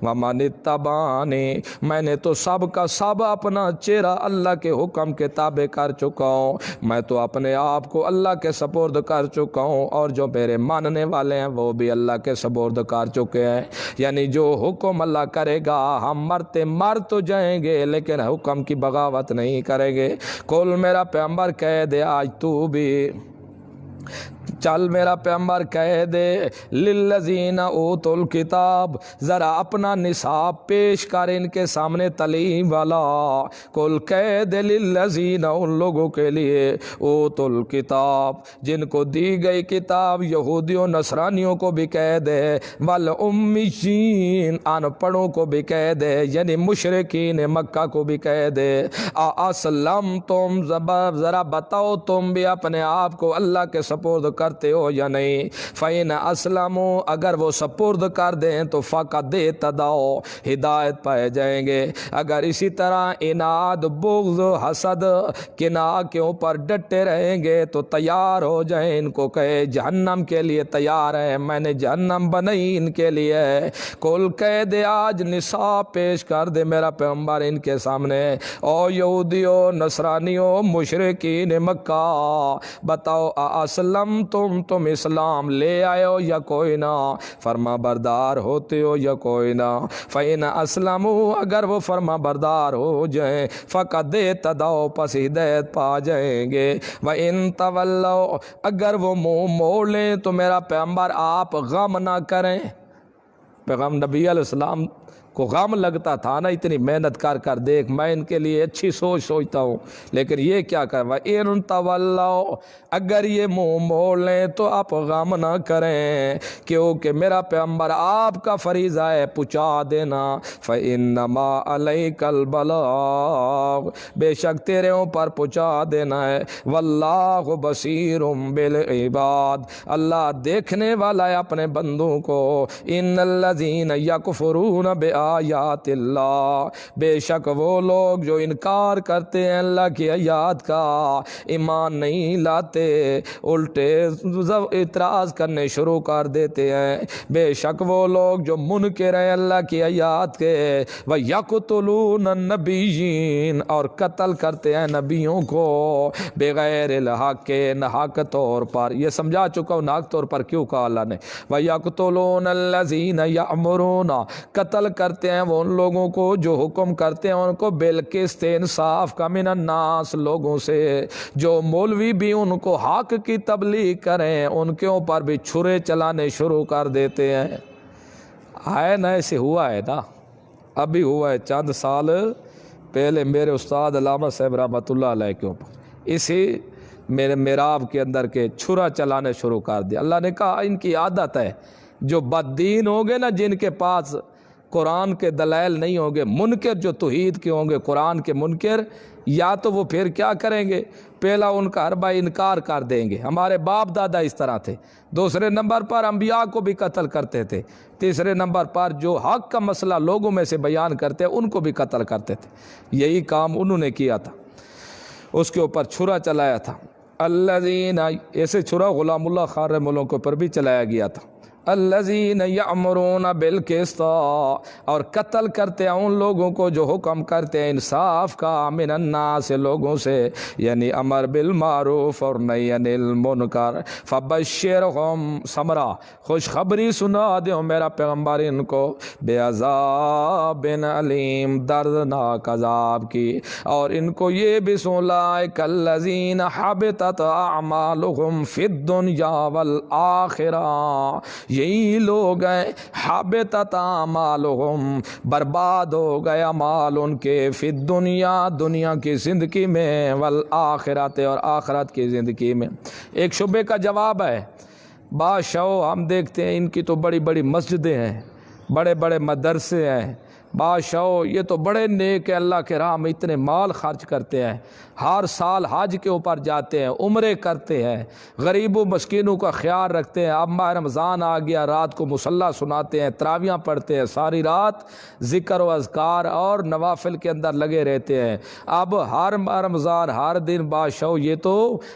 Speaker 1: ومن اتبعنی، میں نے تو سب کا سب اپنا چہرہ اللہ کے حکم کے تابع کر چکا ہوں، میں تو اپنے آپ کو اللہ کے سپرد کر چکا ہوں، اور جو میرے ماننے والے ہیں وہ بھی اللہ کے سپرد کر چکے ہیں، یعنی جو حکم اللہ کرے گا ہم مرتے مر تو جائیں گے لیکن حکم کی بغاوت نہیں کریں گے۔ کل میرا پیغمبر کہہ دے آج تو بھی، چل میرا پیغمبر کہہ دے للذین اوتوا الکتاب، ذرا اپنا نصاب پیش کر ان کے سامنے تعلیم والا، کل کہہ دے للذین، ان لوگوں کے لیے اوتوا الکتاب جن کو دی گئی کتاب، یہودیوں نصرانیوں کو بھی کہہ دے، والامیین ان پڑھوں کو بھی کہہ دے، یعنی مشرکین مکہ کو بھی کہہ دے، اسلمتم، ذرا بتاؤ تم بھی اپنے آپ کو اللہ کے سپرد کرتے ہو یا نہیں، فَإِنْ أَسْلَمُوا، اگر وہ سپرد کر دیں تو فَقَدْ اهْتَدَوْا، ہدایت پائے جائیں گے، اگر اسی طرح اناد بغض حسد کناہ کے اوپر ڈٹے رہیں گے تو تیار ہو جائیں، ان کو کہے جہنم کے لیے تیار ہے، میں نے جہنم بنائی ان کے لیے۔ کل کہہ دے آج نصاب پیش کر دے میرا پیغمبر ان کے سامنے، او یہودیوں نصرانیوں مشرکین مکہ، بتاؤ اسلم تم اسلام لے آئے ہو یا کوئی نہ، فرما بردار ہوتے ہو یا کوئی نہ، فَإِنْ أَسْلَمُوا، اگر وہ فرما بردار ہو جائیں، فَقَدْ اهْتَدَوْا، پس ہدایت پا جائیں گے، وَإِنْ تَوَلَّوْا، اگر وہ منہ موڑ لیں تو میرا پیغمبر آپ غم نہ کریں۔ پیغام نبی علیہ السلام کو غم لگتا تھا نا، اتنی محنت کر کر دیکھ میں ان کے لیے اچھی سوچتا ہوں، لیکن یہ کیا کر وَإِنْ تَوَلَّوْا، اگر یہ منہ موڑ لیں تو آپ غم نہ کریں، کیونکہ میرا پیغمبر آپ کا فریضہ ہے پہنچا دینا، فَإِنَّمَا عَلَيْكَ الْبَلَاغُ، بے شک تیرے اوپر پہنچا دینا ہے، وَاللَّهُ بَصِيرٌ بِالْعِبَادِ، اللہ دیکھنے والا ہے اپنے بندوں کو، إِنَّ الَّذِينَ يَكْفُرُونَ بِآيَاتِ اللَّهِ، بے شک وہ لوگ جو انکار کرتے ہیں اللہ کی آیات کا، ایمان نہیں لاتے، الٹے اعتراض کرنے شروع کر دیتے ہیں، بے شک وہ لوگ جو منکر ہیں اللہ کی آیات کے، وَيَقْتُلُونَ النَّبِيِّينَ، اور قتل کرتے ہیں نبیوں کو، بغیر الحق، ناحق طور پر، یہ سمجھا چکا ہوں ناحق طور پر کیوں کہا اللہ نے، وَيَقْتُلُونَ الَّذِينَ يَأْمُرُونَ، قتل کرتے ہیں وہ ان لوگوں کو جو حکم کرتے ہیں ان کو بالقسط، انصاف کا، من الناس، لوگوں سے، جو مولوی بھی ان کو حق کی تبلیغ کریں ان کے اوپر بھی چھرے چلانے شروع کر دیتے ہیں۔ ہے نا، ایسے ہوا ہے نا، ابھی ہوا ہے چند سال پہلے میرے استاد علامہ صاحب رحمۃ اللہ علیہ کے اوپر اسی میرے میراب کے اندر کے چھرا چلانے شروع کر دیا۔ اللہ نے کہا ان کی عادت ہے، جو بد دین ہوں گے نا، جن کے پاس قرآن کے دلائل نہیں ہوں گے، منکر جو توحید کے ہوں گے، قرآن کے منکر، یا تو وہ پھر کیا کریں گے، پہلا ان کا حربہ انکار کر دیں گے، ہمارے باپ دادا اس طرح تھے، دوسرے نمبر پر انبیاء کو بھی قتل کرتے تھے، تیسرے نمبر پر جو حق کا مسئلہ لوگوں میں سے بیان کرتے ان کو بھی قتل کرتے تھے، یہی کام انہوں نے کیا تھا، اس کے اوپر چھرا چلایا تھا۔ الذین، ایسے چھرا غلام اللہ خان رحمہ اللہ کے پر بھی چلایا گیا تھا، الذین یأمرون بالقسط، اور قتل کرتے ہیں ان لوگوں کو جو حکم کرتے ہیں انصاف کا، من الناس، لوگوں سے، یعنی امر بالمعروف اور نہی عن المنکر، فبشرہم، ثمرہ خوشخبری سنا دو میرا پیغمبر ان کو، بعذاب علیم، دردناک عذاب کی، اور ان کو یہ بھی اولئک الذین حبطت اعمالہم فی الدنیا والآخرہ، یہی لوگ ہیں حبطت اعمالہم، برباد ہو گئے اعمال ان کے، فی الدنیا، دنیا کی زندگی میں، والآخرت، اور آخرت کی زندگی میں۔ ایک شبے کا جواب ہے، بادشاہ ہم دیکھتے ہیں ان کی تو بڑی بڑی مسجدیں ہیں، بڑے بڑے مدرسے ہیں، بادشاہ یہ تو بڑے نیک ہیں، اللہ کے راہ میں اتنے مال خرچ کرتے ہیں، ہر سال حج کے اوپر جاتے ہیں، عمرے کرتے ہیں، غریب و مسکینوں کا خیال رکھتے ہیں، اب ماہ رمضان آ گیا، رات کو مصلی سناتے ہیں، تراویحاں پڑھتے ہیں، ساری رات ذکر و اذکار اور نوافل کے اندر لگے رہتے ہیں۔ اب ہر ماہ رمضان ہر دن بادشاہ یہ تو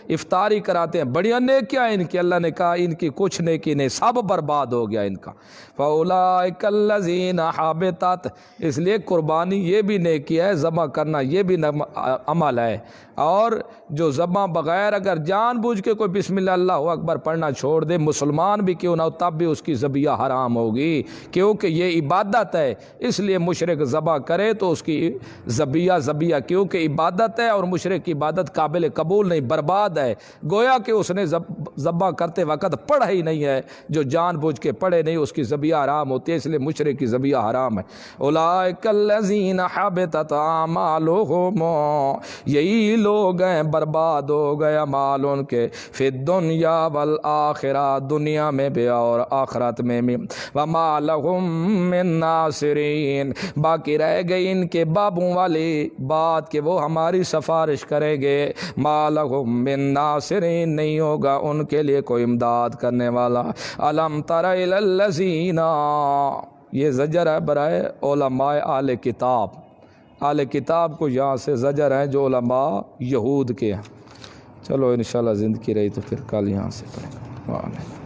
Speaker 1: افطاری کراتے ہیں، بڑی نیکیاں ان کی، اللہ نے کہا ان کی کچھ نیکی نہیں، سب برباد ہو گیا ان کا، فَأُولَٰئِكَ الَّذِينَ حَبِطَتْ، اس لیے قربانی یہ بھی نیکی ہے، ذبح کرنا یہ بھی عمل ہے، اور جو ذبح بغیر اگر جان بوجھ کے کوئی بسم اللہ اللہ اکبر پڑھنا چھوڑ دے، مسلمان بھی کیوں نہ ہو، تب بھی اس کی ذبیحہ حرام ہوگی، کیونکہ یہ عبادت ہے، اس لیے مشرک ذبح کرے تو اس کی ذبیحہ کیونکہ عبادت ہے، اور مشرک کی عبادت قابل قبول نہیں، برباد ہے، گویا کہ اس نے ذبح کرتے وقت پڑھا ہی نہیں ہے، جو جان بوجھ کے پڑھے نہیں اس کی ذبیحہ حرام ہوتی ہے، اس لیے مشرک کی ذبیحہ حرام ہے۔ اولئک الذین حبطت اعمالہم، یہی لوگ ہیں برباد ہو گئے اعمال ان کے، فی الدنیا والآخرہ، دنیا میں بھی اور آخرت میں بھی، وما لہم من ناصرین، باقی رہ گئی ان کے بابوں والی بات کہ وہ ہماری سفارش کریں گے، ما لہم من ناصرین، نہیں ہوگا ان کے لیے کوئی امداد کرنے والا۔ الم تر الی الذین، یہ زجر ہے برائے علماء اہل کتاب، اہل کتاب کو یہاں سے زجر ہے جو علماء یہود کے ہیں۔ چلو انشاءاللہ زندگی رہی تو پھر کل یہاں سے پڑھیں گے۔